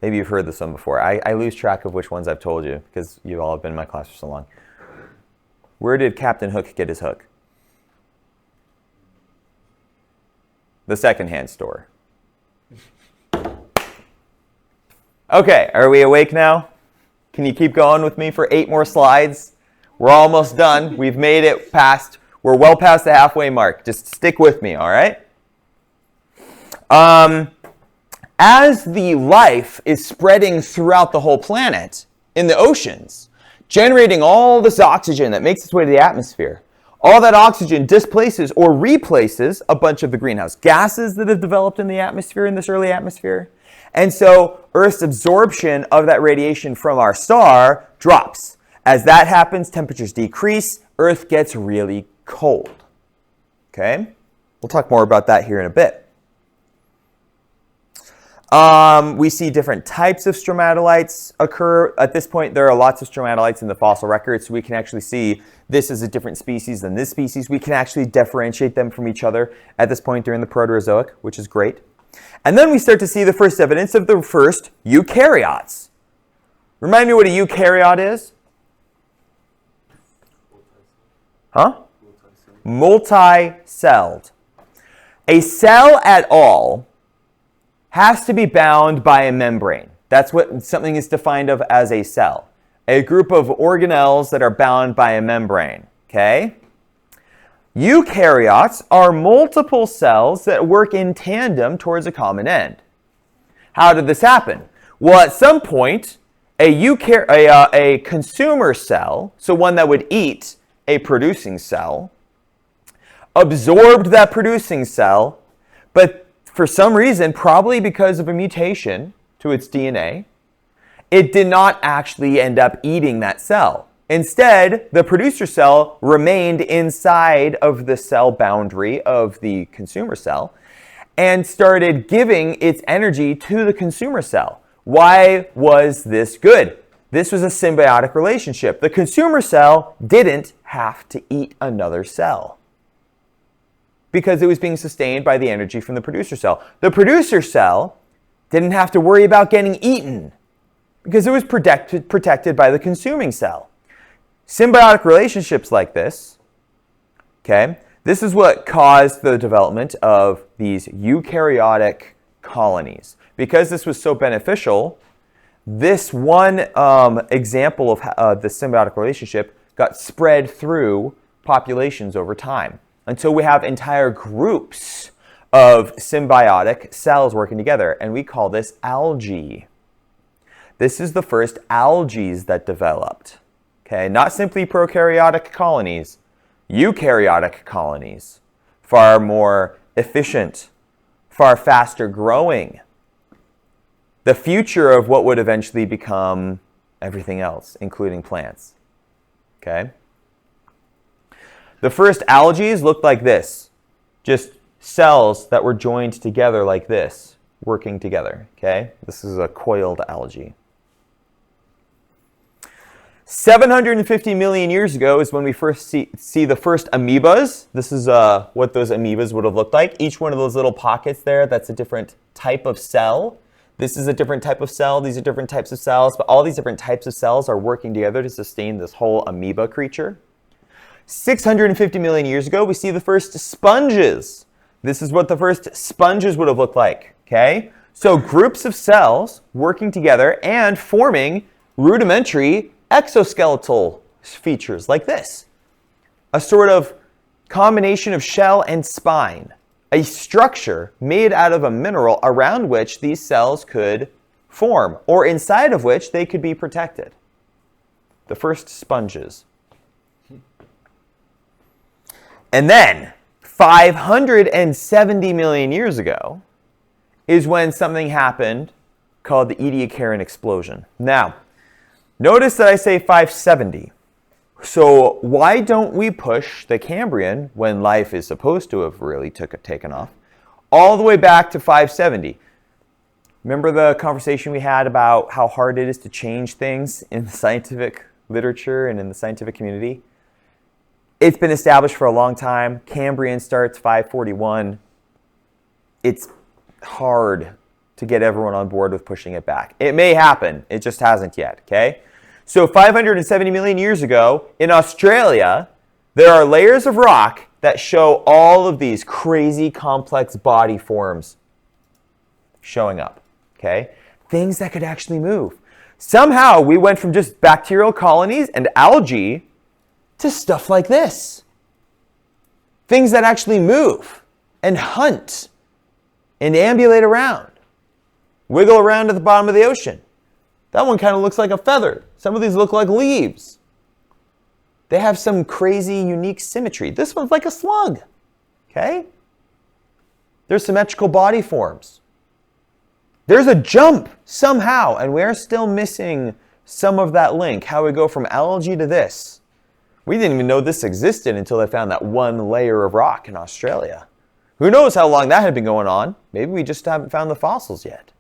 Maybe you've heard this one before. I lose track of which ones I've told you because you all have been in my class for so long. Where did Captain Hook get his hook? The secondhand store. Okay, are we awake now? Can you keep going with me for 8 more slides? We're almost done. We've made it past, we're well past the halfway mark. Just stick with me, all right? As the life is spreading throughout the whole planet in the oceans, generating all this oxygen that makes its way to the atmosphere, all that oxygen displaces or replaces a bunch of the greenhouse gases that have developed in the atmosphere, in this early atmosphere. And so Earth's absorption of that radiation from our star drops. As that happens, temperatures decrease, Earth gets really cold. Okay? We'll talk more about that here in a bit. We see different types of stromatolites occur. At this point, there are lots of stromatolites in the fossil record, so we can actually see this is a different species than this species. We can actually differentiate them from each other at this point during the Proterozoic, which is great. And then we start to see the first evidence of the first eukaryotes. Remind me what a eukaryote is? Huh? Multi-celled. A cell at all has to be bound by a membrane. That's what something is defined of as a cell. A group of organelles that are bound by a membrane. Okay? Eukaryotes are multiple cells that work in tandem towards a common end. How did this happen? Well, at some point, a consumer cell, so one that would eat a producing cell, absorbed that producing cell, but for some reason, probably because of a mutation to its DNA, it did not actually end up eating that cell. Instead, the producer cell remained inside of the cell boundary of the consumer cell and started giving its energy to the consumer cell. Why was this good? This was a symbiotic relationship. The consumer cell didn't have to eat another cell because it was being sustained by the energy from the producer cell. The producer cell didn't have to worry about getting eaten because it was protected by the consuming cell. Symbiotic relationships like this, okay, this is what caused the development of these eukaryotic colonies. Because this was so beneficial, this one example of the symbiotic relationship got spread through populations over time until we have entire groups of symbiotic cells working together, and we call this algae. This is the first algae that developed. Okay, not simply prokaryotic colonies, eukaryotic colonies, far more efficient, far faster growing. The future of what would eventually become everything else, including plants. Okay? The first algae looked like this, just cells that were joined together like this, working together. Okay? This is a coiled algae. 750 million years ago is when we first see the first amoebas. This is what those amoebas would have looked like. Each one of those little pockets there, that's a different type of cell. This is a different type of cell. These are different types of cells. But all these different types of cells are working together to sustain this whole amoeba creature. 650 million years ago, we see the first sponges. This is what the first sponges would have looked like. Okay? So groups of cells working together and forming rudimentary exoskeletal features like this. A sort of combination of shell and spine. A structure made out of a mineral around which these cells could form, or inside of which they could be protected. The first sponges. And then, 570 million years ago, is when something happened called the Ediacaran explosion. Now, notice that I say 570. So why don't we push the Cambrian, when life is supposed to have really taken off, all the way back to 570? Remember the conversation we had about how hard it is to change things in the scientific literature and in the scientific community? It's been established for a long time. Cambrian starts 541. It's hard to get everyone on board with pushing it back. It may happen. It just hasn't yet, okay? So 570 million years ago, in Australia, there are layers of rock that show all of these crazy complex body forms showing up, okay? Things that could actually move. Somehow, we went from just bacterial colonies and algae to stuff like this. Things that actually move and hunt and ambulate around, wiggle around at the bottom of the ocean. That one kind of looks like a feather. Some of these look like leaves. They have some crazy, unique symmetry. This one's like a slug, okay? They're symmetrical body forms. There's a jump somehow, and we're still missing some of that link, how we go from algae to this. We didn't even know this existed until they found that one layer of rock in Australia. Who knows how long that had been going on? Maybe we just haven't found the fossils yet.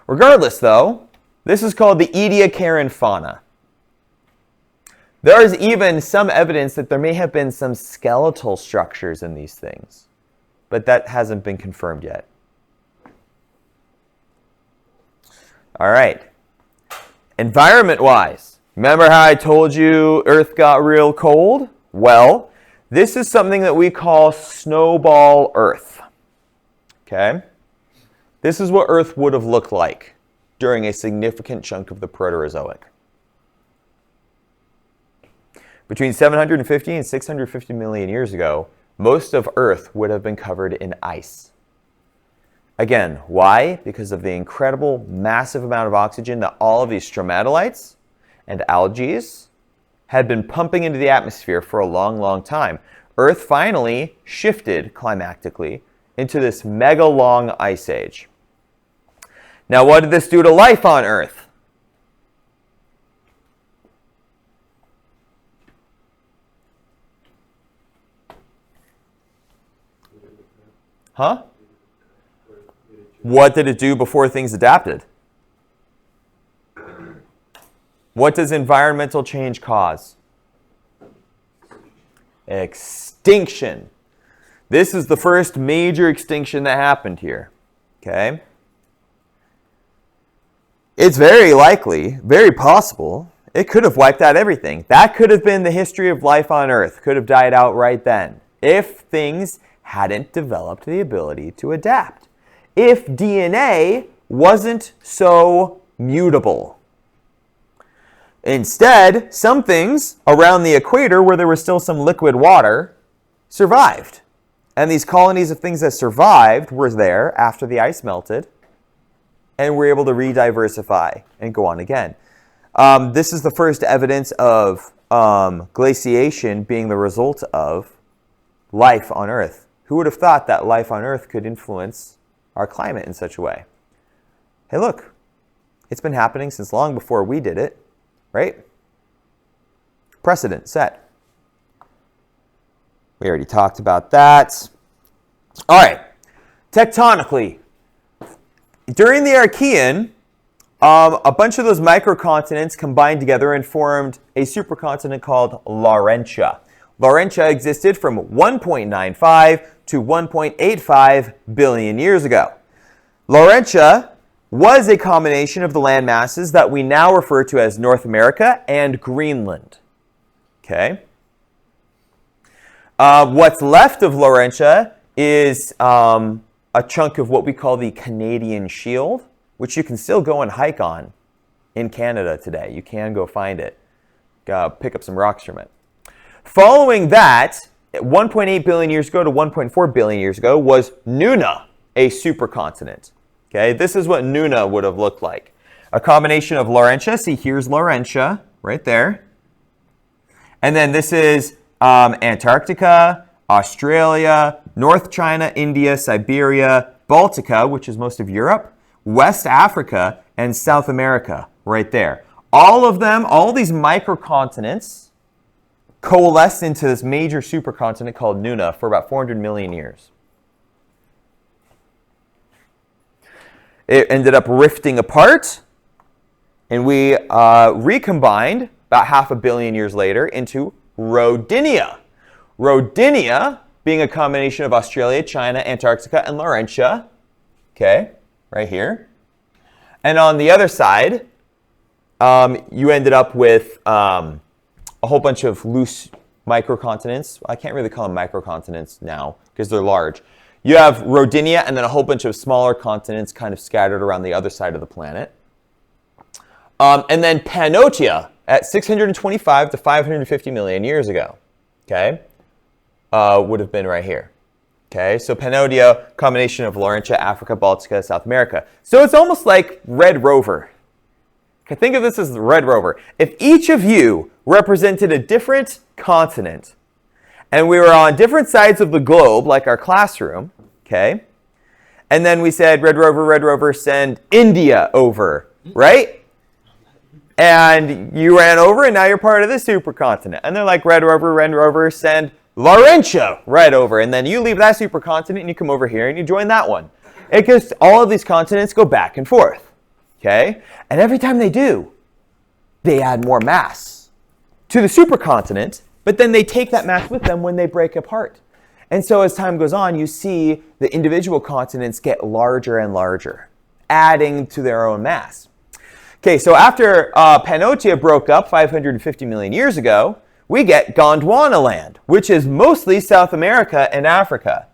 Regardless, though, this is called the Ediacaran fauna. There is even some evidence that there may have been some skeletal structures in these things, but that hasn't been confirmed yet. All right. Environment-wise, remember how I told you Earth got real cold? Well, this is something that we call snowball Earth. Okay? This is what Earth would have looked like during a significant chunk of the Proterozoic. Between 750 and 650 million years ago, most of Earth would have been covered in ice. Again, why? Because of the incredible, massive amount of oxygen that all of these stromatolites and algae had been pumping into the atmosphere for a long, long time. Earth finally shifted climactically into this mega long ice age. Now, what did this do to life on Earth? Huh? What did it do before things adapted? What does environmental change cause? Extinction. This is the first major extinction that happened here. Okay? It's very likely, very possible, it could have wiped out everything. That could have been the history of life on Earth. Could have died out right then if things hadn't developed the ability to adapt. If DNA wasn't so mutable. Instead, some things around the equator where there was still some liquid water survived. And these colonies of things that survived were there after the ice melted and were able to re-diversify and go on again. This is the first evidence of glaciation being the result of life on Earth. Who would have thought that life on Earth could influence our climate in such a way? Hey, look, it's been happening since long before we did it, right? Precedent set. We already talked about that. All right, tectonically, during the Archean, a bunch of those microcontinents combined together and formed a supercontinent called Laurentia. Laurentia existed from 1.95 to 1.85 billion years ago. Laurentia was a combination of the land masses that we now refer to as North America and Greenland. Okay. What's left of Laurentia is a chunk of what we call the Canadian Shield, which you can still go and hike on in Canada today. You can go find it. Pick up some rocks from it. Following that, 1.8 billion years ago to 1.4 billion years ago was Nuna, a supercontinent. Okay, this is what Nuna would have looked like. A combination of Laurentia. See, here's Laurentia right there. And then this is Antarctica, Australia, North China, India, Siberia, Baltica, which is most of Europe, West Africa, and South America right there. All of them, all these microcontinents coalesced into this major supercontinent called Nuna for about 400 million years. It ended up rifting apart, and we recombined about 500 million years later into Rodinia. Rodinia being a combination of Australia, China, Antarctica, and Laurentia. Okay, right here. And on the other side, you ended up with a whole bunch of loose microcontinents. I can't really call them microcontinents now because they're large. You have Rodinia and then a whole bunch of smaller continents kind of scattered around the other side of the planet. And then Pannotia at 625 to 550 million years ago, okay, would have been right here. Okay, so Pannotia, combination of Laurentia, Africa, Baltica, South America. So it's almost like Red Rover. Okay, think of this as the Red Rover. If each of you represented a different continent, and we were on different sides of the globe, like our classroom, okay, and then we said, Red Rover, send India over, right? And you ran over, and now you're part of the supercontinent. And they're like, Red Rover, send Laurentia right over. And then you leave that supercontinent, and you come over here, and you join that one. It goes, all of these continents go back and forth, okay? And every time they do, they add more mass to the supercontinent, but then they take that mass with them when they break apart. And so as time goes on, you see the individual continents get larger and larger, adding to their own mass. Okay, so after Pannotia broke up 550 million years ago, we get Gondwana land, which is mostly South America and Africa.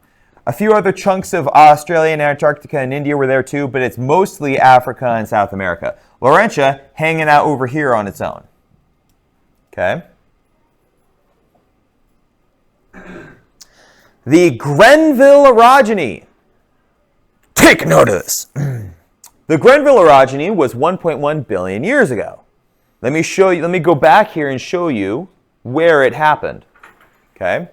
A few other chunks of Australia and Antarctica and India were there too, but it's mostly Africa and South America. Laurentia hanging out over here on its own. Okay. The Grenville orogeny. Take note of this. The Grenville orogeny was 1.1 billion years ago. Let me go back here and show you where it happened. Okay?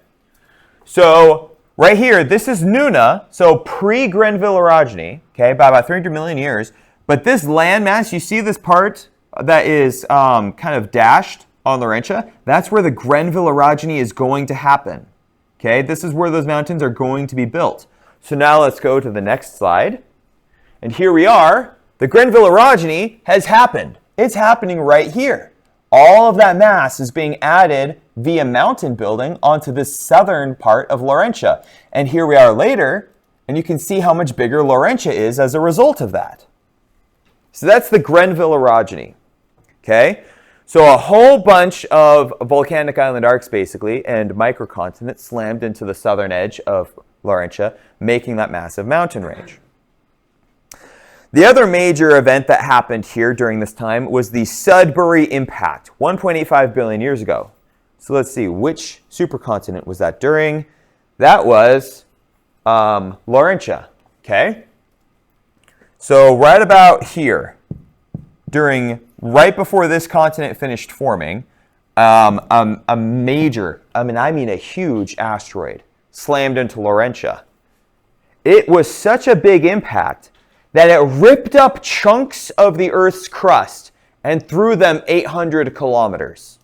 So right here, this is Nuna, so pre-Grenville orogeny, okay, by about 300 million years. But this landmass, you see this part that is kind of dashed on Laurentia? That's where the Grenville orogeny is going to happen. Okay, this is where those mountains are going to be built. So now let's go to the next slide. And here we are. The Grenville orogeny has happened. It's happening right here. all of that mass is being added via mountain building onto this southern part of Laurentia. And here we are later, and you can see how much bigger Laurentia is as a result of that. So that's the Grenville orogeny. Okay? So a whole bunch of volcanic island arcs, basically, and microcontinents slammed into the southern edge of Laurentia, making that massive mountain range. The other major event that happened here during this time was the Sudbury impact, 1.85 billion years ago. So let's see, which supercontinent was that during? That was Laurentia, okay? So right about here, right before this continent finished forming, a major, I mean a huge asteroid slammed into Laurentia. It was such a big impact that it ripped up chunks of the Earth's crust and threw them 800 kilometers.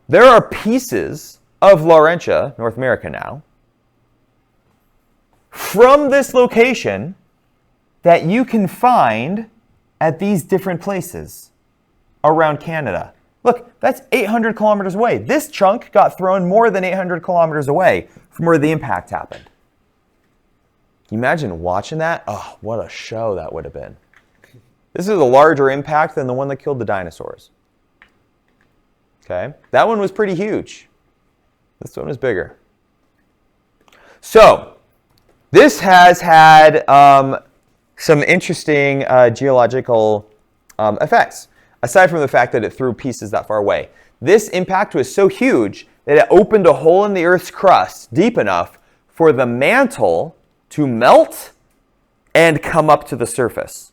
There are pieces of Laurentia, North America now, from this location that you can find at these different places around Canada. Look, that's 800 kilometers away. This chunk got thrown more than 800 kilometers away from where the impact happened. Can you imagine watching that? Oh, what a show that would have been. This is a larger impact than the one that killed the dinosaurs. Okay, that one was pretty huge. This one was bigger. So, this has had some interesting geological effects, aside from the fact that it threw pieces that far away. This impact was so huge that it opened a hole in the Earth's crust deep enough for the mantle to melt and come up to the surface.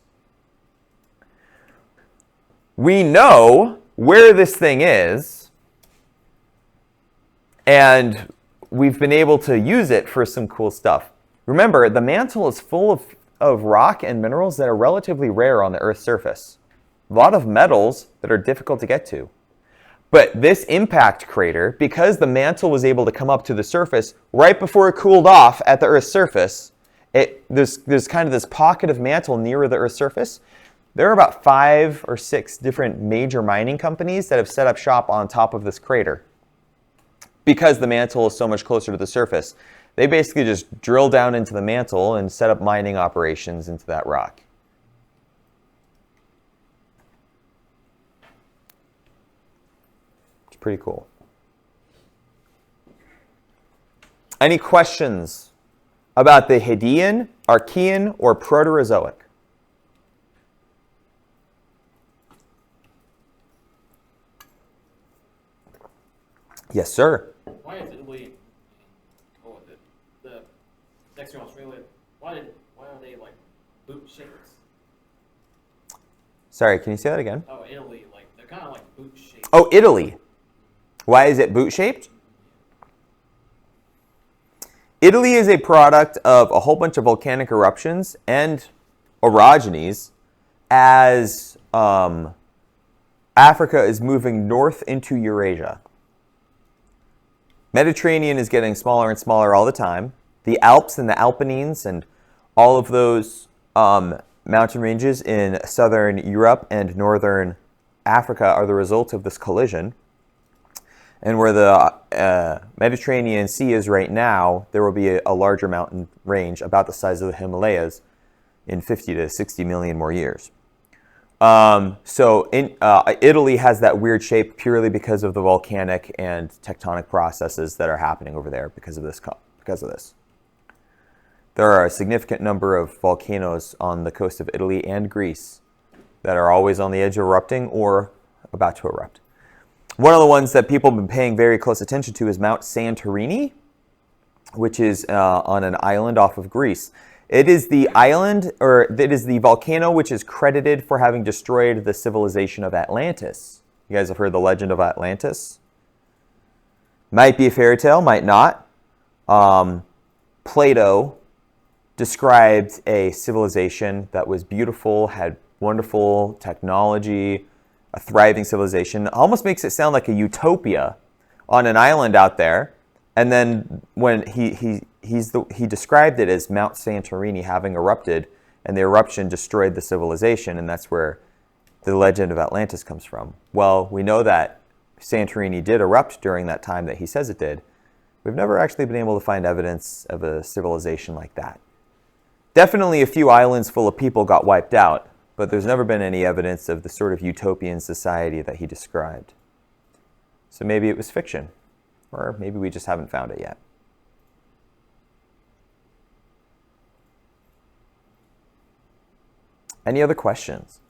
We know where this thing is, and we've been able to use it for some cool stuff. Remember, the mantle is full of rock and minerals that are relatively rare on the Earth's surface. A lot of metals that are difficult to get to. But this impact crater, because the mantle was able to come up to the surface right before it cooled off at the Earth's surface, there's kind of this pocket of mantle nearer the Earth's surface. There are about 5 or 6 different major mining companies that have set up shop on top of this crater. Because the mantle is so much closer to the surface, they basically just drill down into the mantle and set up mining operations into that rock. It's pretty cool. Any questions about the Hadean, Archean, or Proterozoic? Yes, sir. Why is Italy, the Western Australia, why are they like boot shaped? Sorry, can you say that again? Oh, Italy, like they're kind of like boot shaped. Oh, Italy. Why is it boot-shaped? Italy is a product of a whole bunch of volcanic eruptions and orogenies as Africa is moving north into Eurasia. Mediterranean is getting smaller and smaller all the time. The Alps and the Alpines and all of those mountain ranges in southern Europe and northern Africa are the result of this collision. And where the Mediterranean Sea is right now, there will be a larger mountain range about the size of the Himalayas in 50 to 60 million more years. Italy has that weird shape purely because of the volcanic and tectonic processes that are happening over there because of this. There are a significant number of volcanoes on the coast of Italy and Greece that are always on the edge of erupting or about to erupt. One of the ones that people have been paying very close attention to is Mount Santorini, which is on an island off of Greece. It is the island, or it is the volcano which is credited for having destroyed the civilization of Atlantis. You guys have heard the legend of Atlantis? Might be a fairy tale, might not. Plato described a civilization that was beautiful, had wonderful technology, a thriving civilization. Almost makes it sound like a utopia on an island out there. And then when he described it as Mount Santorini having erupted, and the eruption destroyed the civilization, and that's where the legend of Atlantis comes from. Well, we know that Santorini did erupt during that time that he says it did. We've never actually been able to find evidence of a civilization like that. Definitely a few islands full of people got wiped out, but there's never been any evidence of the sort of utopian society that he described. So maybe it was fiction, or maybe we just haven't found it yet. Any other questions?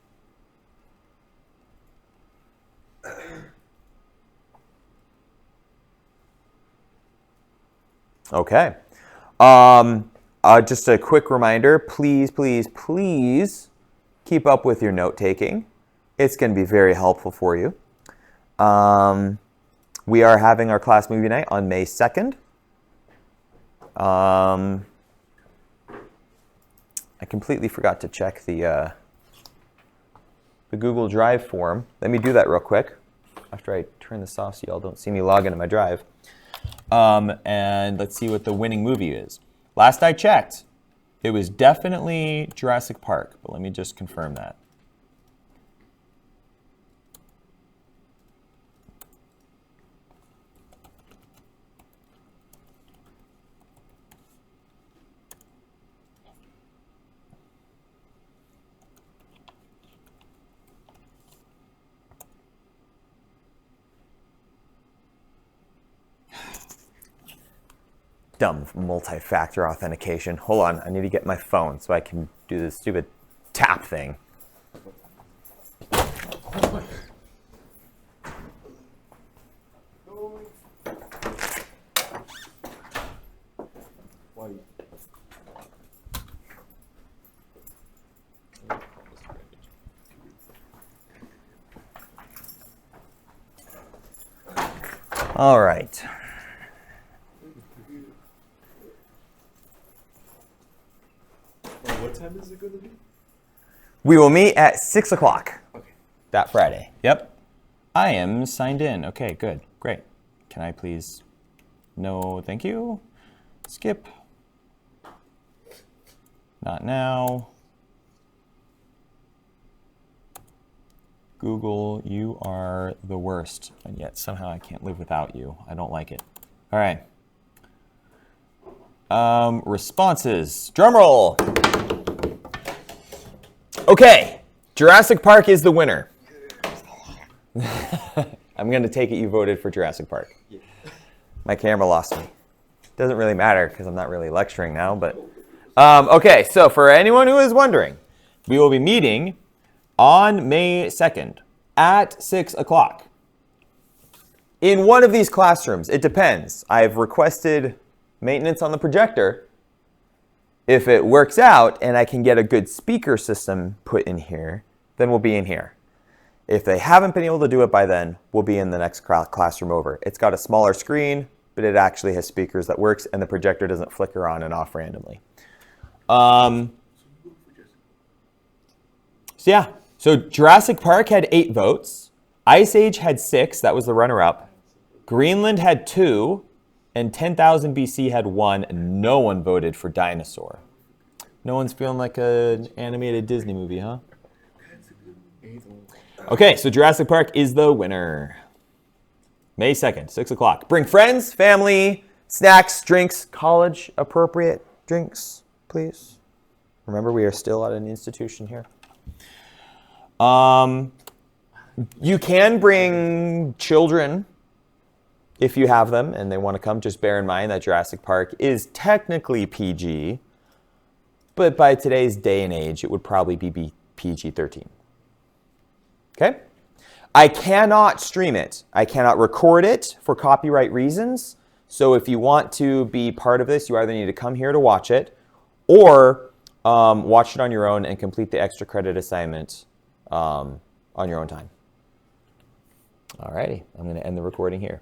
Okay. Just a quick reminder, please, please, please keep up with your note-taking. It's going to be very helpful for you. We are having our class movie night on May 2nd. I completely forgot to check the Google Drive form. Let me do that real quick after I turn this off so y'all don't see me log into my Drive. And let's see what the winning movie is. Last I checked, it was definitely Jurassic Park, but let me just confirm that. Dumb multi-factor authentication. Hold on, I need to get my phone so I can do this stupid tap thing. Why? All right. What time is it going to be? We will meet at 6 o'clock Okay. that Friday. Yep. I am signed in. Okay, good. Great. Can I please? No, thank you. Skip. Not now. Google, you are the worst. And yet somehow I can't live without you. I don't like it. All right. Responses. Drum roll. Okay, Jurassic Park is the winner. I'm going to take it you voted for Jurassic Park. Yeah. My camera lost me. Doesn't really matter because I'm not really lecturing now, but... okay, so for anyone who is wondering, we will be meeting on May 2nd at 6 o'clock. In one of these classrooms, it depends. I've requested maintenance on the projector. If it works out and I can get a good speaker system put in here, then we'll be in here. If they haven't been able to do it by then, we'll be in the next classroom over. It's got a smaller screen, but it actually has speakers that works and the projector doesn't flicker on and off randomly. So yeah, so Jurassic Park had 8 votes. Ice Age had 6, that was the runner-up. Greenland had 2. And 10,000 BC had 1, and no one voted for Dinosaur. No one's feeling like an animated Disney movie, huh? Okay, so Jurassic Park is the winner. May 2nd, 6 o'clock. Bring friends, family, snacks, drinks, college-appropriate drinks, please. Remember, we are still at an institution here. You can bring children if you have them and they want to come. Just bear in mind that Jurassic Park is technically PG, but by today's day and age, it would probably be PG-13. Okay? I cannot stream it. I cannot record it for copyright reasons. So if you want to be part of this, you either need to come here to watch it or watch it on your own and complete the extra credit assignment on your own time. Alrighty, I'm going to end the recording here.